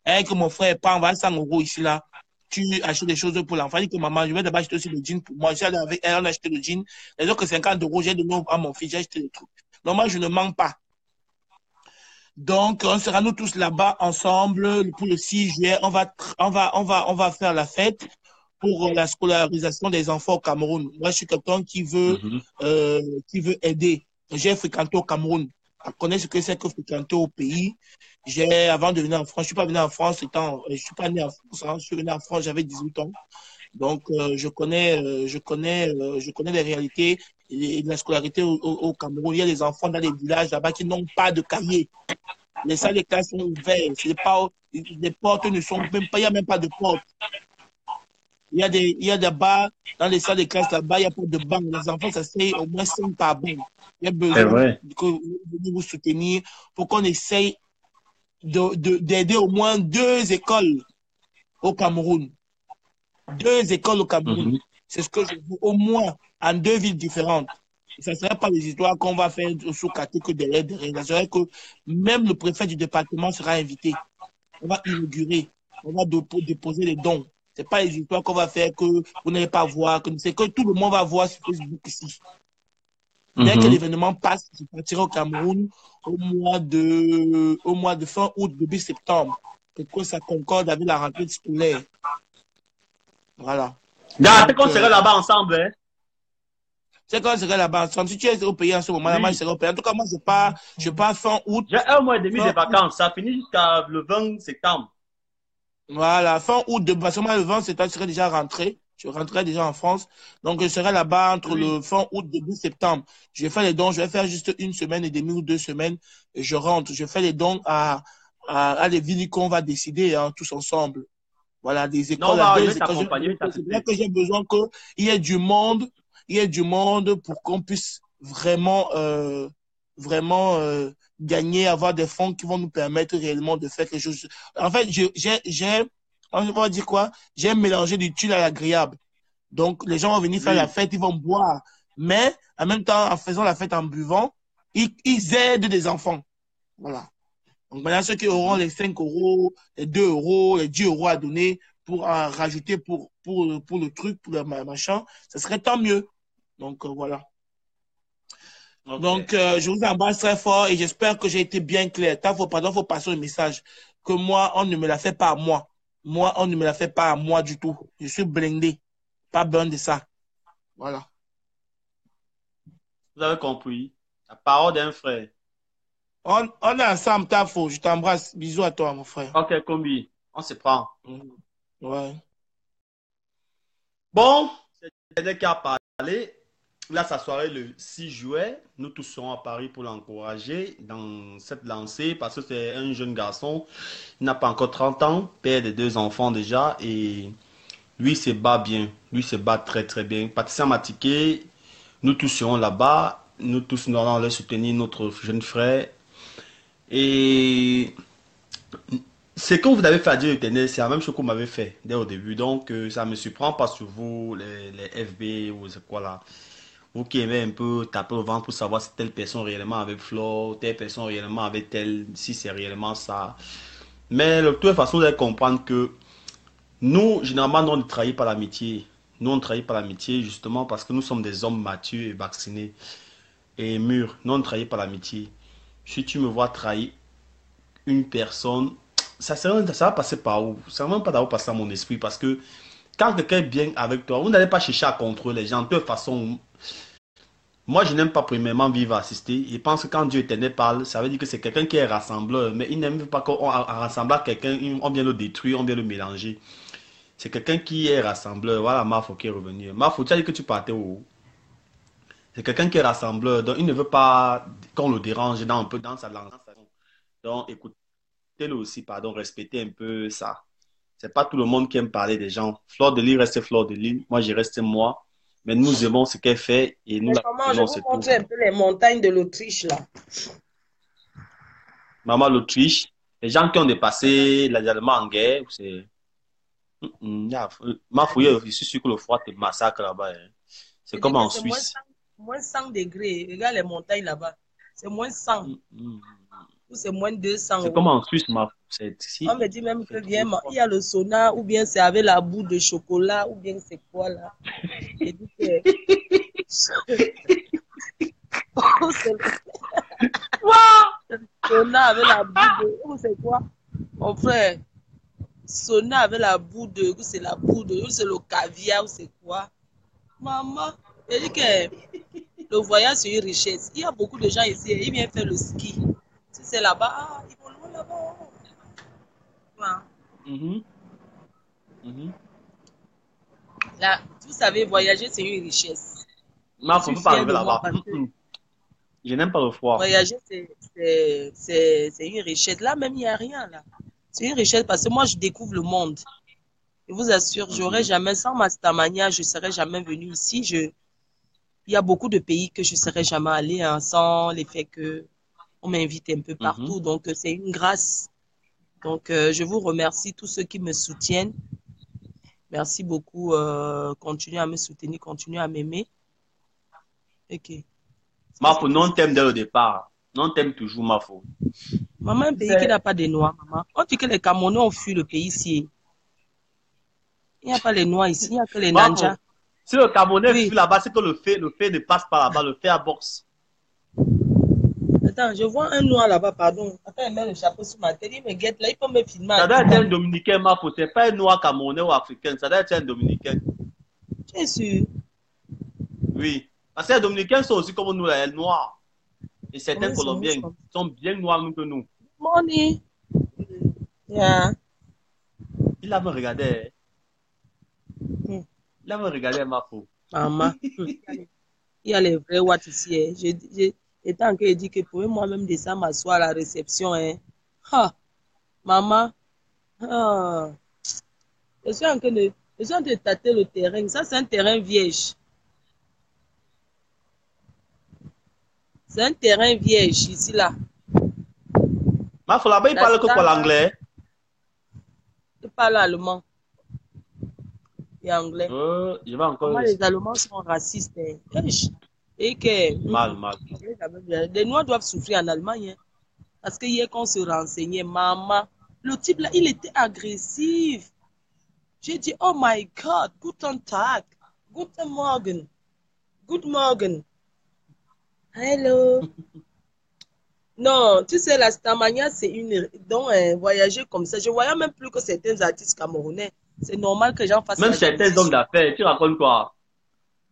que mon frère prend 100 euros ici, là. Tu achètes des choses pour l'enfant. Il dit que maman, je vais d'abord acheter aussi le jean pour moi. J'ai allé avec elle, on a acheté le jean. Les autres 50 euros, j'ai donné à mon fils, j'ai acheté le truc. Non, moi, je ne manque pas. Donc, on sera nous tous là-bas ensemble pour le 6 juillet. On va faire la fête pour la scolarisation des enfants au Cameroun. Moi, je suis quelqu'un qui veut aider. J'ai fréquenté au Cameroun. Je connais ce que c'est que fréquenter au pays. Avant de venir en France, je suis pas venu en France je suis pas né en France, hein, je suis venu en France, j'avais 18 ans. Donc, je connais les réalités et la scolarité au Cameroun. Il y a des enfants dans les villages là-bas qui n'ont pas de cahier. Les salles de classe sont ouvertes. Les portes ne sont même pas, il n'y a même pas de porte. Il y a des bars dans les salles de classe là-bas, il n'y a pas de banc. Les enfants s'asseyent au moins 5 par banc. Il y a besoin que vous soutenir pour qu'on essaye d'aider au moins 2 écoles au Cameroun. 2 écoles au Cameroun. C'est ce que je veux, au moins en 2 villes différentes. Ce ne serait pas des histoires qu'on va faire sous quartier que derrière. Ça serait que même le préfet du département sera invité. On va inaugurer, on va déposer les dons. Ce n'est pas les histoires qu'on va faire que vous n'allez pas voir, c'est que tout le monde va voir sur Facebook ici. Dès que l'événement passe, je partirai au Cameroun au mois de fin août, début septembre, pour que ça concorde avec la rentrée scolaire. Voilà. Gars, qu'on serait là-bas ensemble, hein? C'est quand je serai là-bas ensemble. Si tu es au pays en ce moment-là, moi je serai au pays. En tout cas, moi je pars fin août. J'ai 1 mois et demi de vacances. Ça finit jusqu'à le 20 septembre. Voilà, fin août, parce que moi le 20 septembre, je serai déjà rentré. Je rentrerai déjà en France. Donc, je serai là-bas entre le fin août, début septembre. Je vais faire les dons. Je vais faire juste 1 semaine et demie ou 2 semaines. Et je rentre. Je fais les dons à des villes qu'on va décider hein, tous ensemble. Voilà, des écoles. Non, c'est là que j'ai besoin qu'il y ait du monde. Il y ait du monde pour qu'on puisse vraiment gagner, avoir des fonds qui vont nous permettre réellement de faire quelque chose. En fait, on va dire quoi? J'ai mélangé du utile à l'agréable. Donc, les gens vont venir faire la fête, ils vont boire. Mais, en même temps, en faisant la fête, en buvant, ils aident des enfants. Voilà. Donc, maintenant, ceux qui auront les 5 euros, les 2 euros, les 10 euros à donner pour en rajouter pour le truc, pour le machin, ce serait tant mieux. Donc, voilà. Okay. Donc, je vous embrasse très fort et j'espère que j'ai été bien clair. Faut passer le message que moi, on ne me la fait pas à moi. Moi, on ne me la fait pas à moi du tout. Je suis blindé. Pas besoin de ça. Voilà. Vous avez compris. La parole d'un frère. On est ensemble, Tafo. Je t'embrasse. Bisous à toi, mon frère. Ok, Combi. On se prend. Ouais. Bon, c'est le cas à parler. Là, sa soirée le 6 juillet, nous tous serons à Paris pour l'encourager dans cette lancée parce que c'est un jeune garçon. Il n'a pas encore 30 ans, père de 2 enfants déjà et lui se bat bien. Lui se bat très très bien. Patricia Matiké, nous tous serons là-bas. Nous tous nous allons soutenir notre jeune frère. Et ce que vous avez fait à Dieu éternel, c'est la même chose qu'on m'avait fait dès au début. Donc, ça ne me surprend pas sur vous, les FB ou c'est quoi là. Vous qui aimez un peu taper au ventre pour savoir si telle personne réellement avec Flo, telle personne réellement avec telle, si c'est réellement ça. Mais de toute façon, vous allez comprendre que nous, généralement, nous, on ne trahit pas l'amitié. Nous, on ne trahit pas l'amitié justement parce que nous sommes des hommes matures et vaccinés et mûrs. Nous, on ne trahit pas l'amitié. Si tu me vois trahir une personne, ça va passer par où? Ça ne va même pas d'abord passer à mon esprit parce que quand quelqu'un est bien avec toi, vous n'allez pas chercher à contrôler les gens. De toute façon, Moi, je n'aime pas premièrement vivre assister. Je pense que quand Dieu éternel parle, ça veut dire que c'est quelqu'un qui est rassembleur. Mais il n'aime pas qu'on rassemble quelqu'un, on vient le détruire, on vient le mélanger. C'est quelqu'un qui est rassembleur. Voilà Mafo qui est revenu. Mafo, tu as dit que tu partais où? C'est quelqu'un qui est rassembleur. Donc, il ne veut pas qu'on le dérange dans un peu dans sa langue. Donc, écoutez-le aussi, pardon, respectez un peu ça. C'est pas tout le monde qui aime parler des gens. Fleur de Lys reste Fleur de Lys. Moi, j'ai resté moi. Mais nous aimons ce qu'elle fait et nous Mais la comment je soutenons, vous c'est tout. montre un peu les montagnes de l'Autriche là. Maman, l'Autriche, les gens qui ont dépassé les Allemands en guerre, c'est. Ma fouille, je suis sûr que le froid te massacre là-bas, hein. C'est Je dis comme que en c'est Suisse. moins 100 degrés. Regarde les montagnes là-bas. C'est moins 100 Mm, mm. ou c'est moins 200. C'est comme en Suisse, ma fouille. On Ici, me dit même il que fait trop viens, il froid. y a le sauna ou bien c'est avec la boue de chocolat ou bien c'est quoi là. Je dis que oh, c'est le sauna avec la boue de ou c'est quoi? Mon frère, sauna avec la boue de ou c'est la boue de ou c'est le caviar ou c'est quoi? Maman, je dis que le voyage c'est une richesse. Il y a beaucoup de gens ici, ils viennent faire le ski. Si c'est là-bas, ah, ils vont loin là-bas. Ouais. Mhm, mhm. Là, vous savez, voyager c'est une richesse. Je Ma fouille, suis ne peut pas fière arriver de moi là-bas. parce que Je n'aime pas le froid. voyager, c'est une richesse. Là même, il n'y a rien là. C'est une richesse parce que moi, je découvre le monde. Je vous assure, j'aurais Mhm, jamais, sans Mastamania, je ne serais jamais venue ici. Il y a beaucoup de pays que je ne serais jamais allée hein, sans l'effet que on m'invite un peu mhm. partout. Donc, c'est une grâce. Donc, je vous remercie tous ceux qui me soutiennent. Merci beaucoup. Continuez à me soutenir, continuez à m'aimer. Ok. Ça, Ma c'est fouille, tout. non t'aime dès le départ. Non t'aime toujours, ma fouille. Maman, un pays qui n'a pas de noix, maman. On dit que les Camerounais ont fui le pays ici. Il n'y a pas les noix ici, il n'y a que les Ma fouille, nanjas. si le Camerounais fuit Oui. là-bas, c'est que le fait ne passe pas là-bas, le fait à boxe. Attends, je vois un noir là-bas, pardon. Attends, il met le chapeau sur ma tête. Il me guette là, il peut me filmer à Ça doit être un distance. Dominicain, ma fouille. C'est pas un noir camerounais ou africain. Ça doit être un Dominicain. Tu es sûr? Oui. Parce que les Dominicains sont aussi comme nous, les noirs. Et certains Comment ils sont Colombiens ensemble? sont bien noirs même que nous. Money. Yeah. Il a me regardé. Hmm. Il a me regardé, ma fouille. Maman. Hmm. Il y a les vrais watts ici. Hein. J'étais en train de dire que pour moi-même descendre m'asseoir à la réception. Hein. Ah, maman. Ah. Je suis en train de tâter le terrain. Ça, c'est un terrain vierge. C'est un terrain vierge ici, là. Ma fouille, là-bas, il La parle que quoi strada, l'anglais? je parle allemand et anglais. Je vais encore Comment les essayer. Allemands sont racistes. Hein. Et que Mal, mal. les Noirs doivent souffrir en Allemagne. Hein. Parce que hier, quand on se renseignait, maman, le type là, il était agressif. J'ai dit, oh my God, guten Tag, guten Morgen, good morgen, hello. Non, tu sais, la Stamania, c'est une. Donc, voyager comme ça, je voyais même plus que certains artistes camerounais. C'est normal que j'en fasse Même la certains jalousie hommes sur. d'affaires, tu racontes quoi?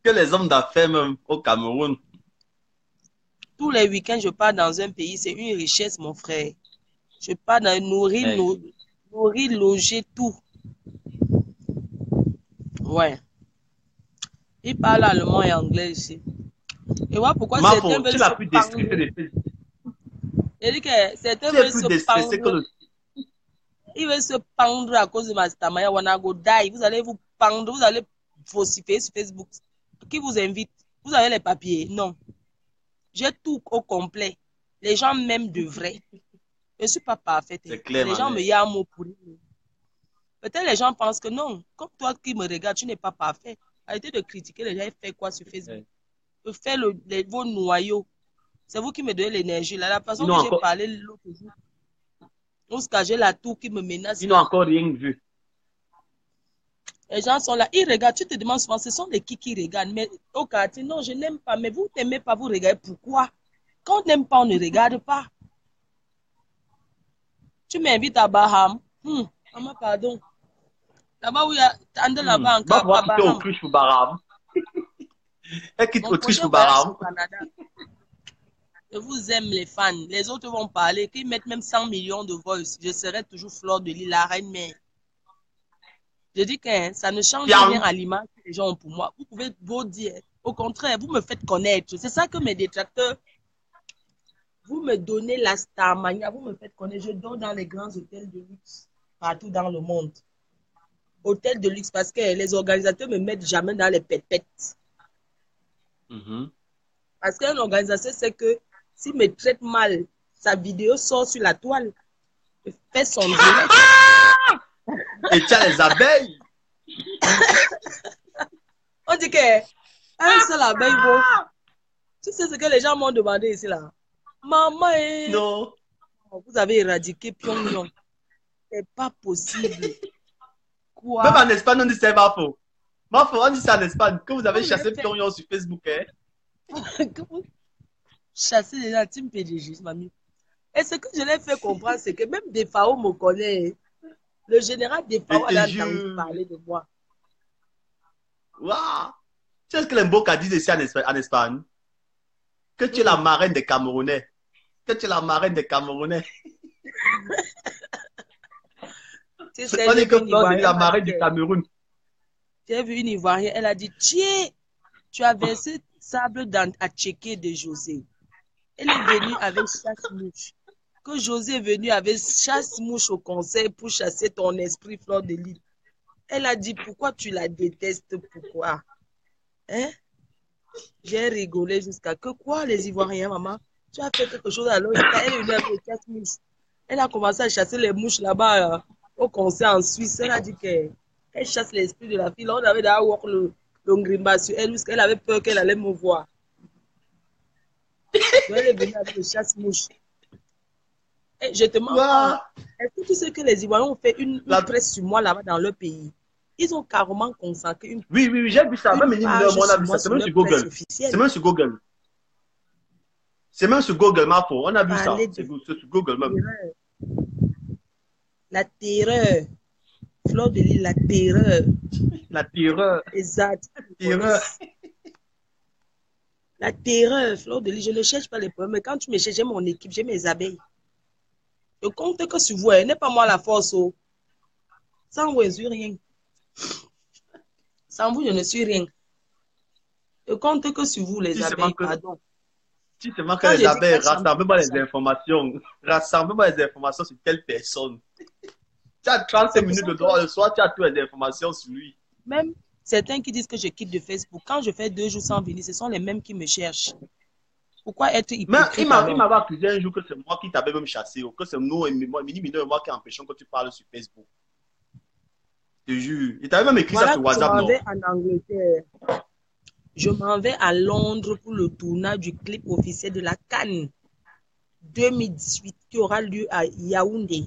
Que les hommes d'affaires, même au Cameroun. Tous les week-ends, je pars dans un pays, c'est une richesse, mon frère. Je pars dans nourrir, Hey. nourrir, loger, tout. Ouais. Ils parlent allemand et anglais ici. Et voilà pourquoi Ma certains faute, tu veulent l'as se plus pendre. déstressé de Facebook. Il dit que certains Tu es veulent plus se déstressé que pendre. le. Ils veulent se pendre à cause de ma stamaya. Wanna go die. Vous allez vous pendre. Vous allez falsifier sur Facebook. Qui vous invite? Vous avez les papiers? Non. J'ai tout au complet. Les gens m'aiment de vrai. Je ne suis pas parfaite. C'est Mais clair, les ma gens me mère. yamment pour. Peut-être les gens pensent que non. Comme toi qui me regardes, tu n'es pas parfait. Arrêtez de critiquer les gens. Ils font quoi sur Facebook? Hey. Faites vos noyaux. C'est vous qui me donnez l'énergie. La Ils façon n'ont que j'ai encore, parlé l'autre jour, on se cachait la tour qui me menace ils n'ont là. encore rien vu. Les gens sont là, ils regardent. Tu te demandes souvent, ce sont les qui regardent. Mais au quartier, non, je n'aime pas. Mais vous n'aimez pas, vous regardez. Pourquoi? Quand on n'aime pas, on ne regarde pas. Tu m'invites à Baham. Maman, pardon. Là-bas où il y a. Tande là-bas Va encore pouvoir à quitter Baham. Autriche pour Barham. Elle quitte Mon Autriche prochain pour voyage Baram. au Canada, je vous aime les fans. Les autres vont parler, qu'ils mettent même 100 millions de voice. Je serai toujours Fleur de Lys, la reine mère. Je dis que hein, ça ne change rien Piang. à l'image que les gens ont pour moi. Vous pouvez beau dire. Au contraire, vous me faites connaître. C'est ça que mes détracteurs, vous me donnez la star mania, vous me faites connaître. Je dors dans les grands hôtels de luxe partout dans le monde. Hôtels de luxe parce que les organisateurs ne me mettent jamais dans les pépettes. Parce qu'un organisateur sait que s'il me traite mal, sa vidéo sort sur la toile, il fait son direct. Et tu as les abeilles. On dit que un seul abeille vaut. Tu sais ce que les gens m'ont demandé ici là? Maman, Non. vous avez éradiqué Pyongyang. C'est pas possible. Quoi? Même en Espagne, on dit c'est pas faux. On dit ça en Espagne. Que vous avez chassé Pyongyang sur Facebook. Hein? Que vous chassez les gens, team PDG, mamie. Et ce que je l'ai fait comprendre, c'est que même Defao me connaît. Le général Defao a entendu parler de moi. Waouh! Tu sais ce que les Mboka disent ici en Espagne? Que tu es la marraine des Camerounais. Que tu es la marraine des Camerounais. Tu sais, on dit que Fleur de Lys, la marraine du Cameroun. J'ai vu une Ivoirienne, elle a dit, tiens, tu as versé sable à checker de José. Elle est venue avec chasse-mouche. Que José est venu avec chasse-mouche au conseil pour chasser ton esprit, Fleur de Lys. Elle a dit, pourquoi tu la détestes? Pourquoi? Hein? J'ai rigolé jusqu'à que quoi, les Ivoiriens, maman? Tu as fait quelque chose alors. Elle est venue avec chasse-mouche. Elle a commencé à chasser les mouches là-bas au conseil en Suisse. Elle a dit qu'elle chasse l'esprit de la fille. Là, on avait d'ailleurs le ngrimba sur elle, parce qu'elle avait peur qu'elle allait me voir. Donc, elle est venue avec le chasse-mouche. Je te mens pas. Est-ce que tu sais que les Ivoiriens ont fait une presse sur moi là-bas dans leur pays? Ils ont carrément consacré une. Oui, j'ai vu ça. Même on a vu ça. C'est même sur Google. C'est même sur Google. C'est même sur Google, Marco. On a vu ça. C'est sur Google même. La terreur. Fleur de Lys, la terreur. La terreur. Exact. La terreur. La terreur, Fleur de Lys. Je ne cherche pas les problèmes. Mais quand tu me cherches, j'ai mon équipe, j'ai mes abeilles. Je compte que sur vous. N'est pas moi la force. Oh. Sans vous, je ne suis rien. Sans vous, je ne suis rien. Je compte que sur vous, les abeilles. Pardon. Si seulement que les abeilles rassemblent les informations. Rassemblent les informations sur telle personne. Tu as 35 minutes de droit le soir, tu as toutes les informations sur lui. Même certains qui disent que je quitte de Facebook, quand je fais 2 jours sans venir, ce sont les mêmes qui me cherchent. Pourquoi être hypocrite? Mais il m'avait accusé un jour que c'est moi qui t'avais même chassé, ou que c'est nous, Mineur et moi qui empêchons que tu parles sur Facebook. Je te jure. Il t'avait même écrit ça sur WhatsApp, non? En Angleterre. Je m'en vais à Londres pour le tournage du clip officiel de la CAN 2018 qui aura lieu à Yaoundé,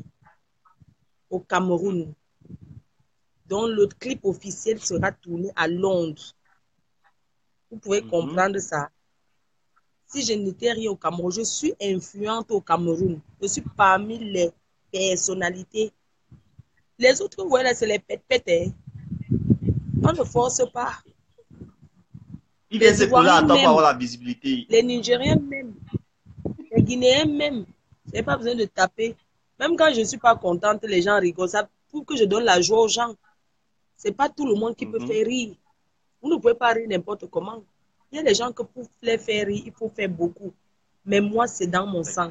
au Cameroun. Donc, le clip officiel sera tourné à Londres. Vous pouvez comprendre ça. Si je n'étais rien au Cameroun, je suis influente au Cameroun. Je suis parmi les personnalités. Les autres, vous voyez là, c'est les pète-pète. Hein. On ne force pas. Il vient se poser à temps pour avoir la visibilité. Les Nigériens même, les Guinéens même, je n'ai pas besoin de taper. Même quand je ne suis pas contente, les gens rigolent. Ça prouve que je donne la joie aux gens. Ce n'est pas tout le monde qui peut faire rire. Vous ne pouvez pas rire n'importe comment. Il y a des gens que pour les faire rire, il faut faire beaucoup. Mais moi, c'est dans mon sang.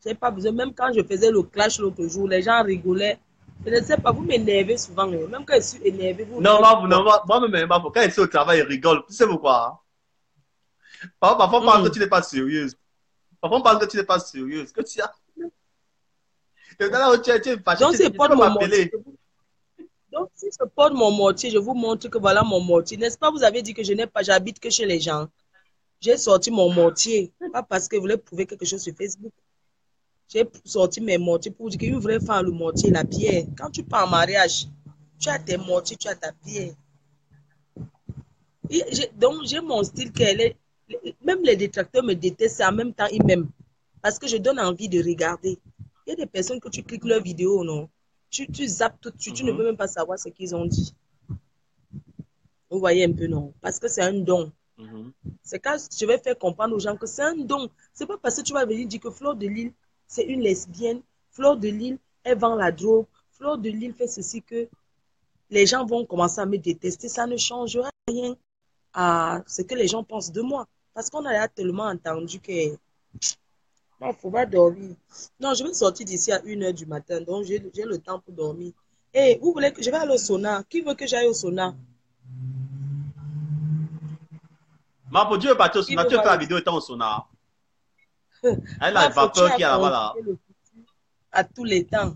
Je n'ai pas besoin. Même quand je faisais le clash l'autre jour, les gens rigolaient. Je ne sais pas, vous m'énervez souvent. Même quand je suis énervé, vous... Non, moi-même, quand je suis au travail, je rigole. Tu sais pourquoi? Parfois, on pense que tu n'es pas sérieuse. Parfois, on pense que tu n'es pas sérieuse. Que tu as... Donc, c'est pas de mon mortier. Donc, si je porte mon mortier, je vous montre que voilà mon mortier. N'est-ce pas, vous avez dit que je n'ai pas, j'habite que chez les gens. J'ai sorti mon mortier. Pas parce que vous voulez prouver quelque chose sur Facebook. J'ai sorti mes mortiers pour dire qu'une vraie femme, le mortier, la pierre. Quand tu pars en mariage, tu as tes mortiers, tu as ta pierre. Donc, j'ai mon style qu'elle est. Même les détracteurs me détestent, en même temps, ils m'aiment. Parce que je donne envie de regarder. Il y a des personnes que tu cliques leurs vidéos, non? Tu zappes tout de suite, tu ne peux même pas savoir ce qu'ils ont dit. Vous voyez un peu, non? Parce que c'est un don. C'est quand je vais faire comprendre aux gens que c'est un don. C'est pas parce que tu vas venir dire que Fleur de Lille, c'est une lesbienne. Fleur de Lille, elle vend la drogue. Fleur de Lille fait ceci que les gens vont commencer à me détester. Ça ne changera rien à ce que les gens pensent de moi. Parce qu'on a tellement entendu que non, faut pas dormir. Non, je vais sortir d'ici à 1h du matin, donc j'ai le temps pour dormir. Et vous voulez que je vais aller au sauna? Qui veut que j'aille au sauna? Mapo, tu veux partir au Qui sauna, veut tu veux faire la mal? vidéo étant au sauna. Avec la Faut tu vapeur as qui est là-bas là. conjugué le futur à tous les temps.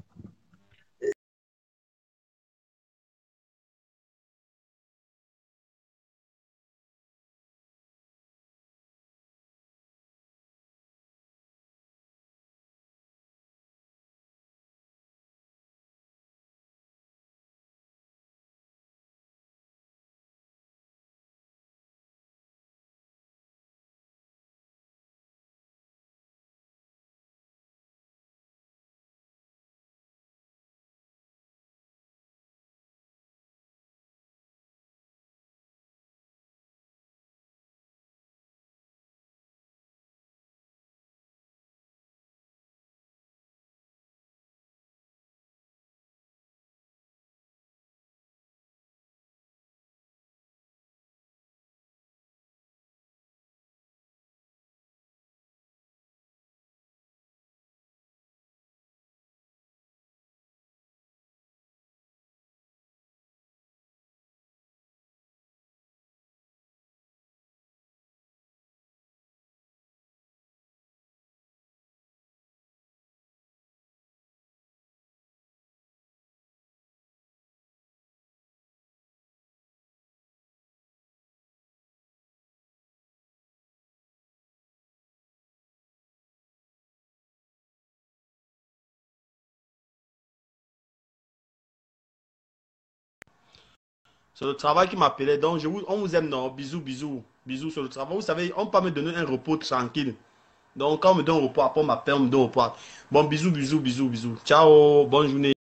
C'est le travail qui m'appelait. Donc, on vous aime, non? Bisous, bisous. Bisous sur le travail. Vous savez, on peut pas me donner un repos tranquille. Donc, quand on me donne un repos, après on m'appelle, on me donne un repos. Bon, bisous, bisous, bisous, bisous. Ciao, bonne journée.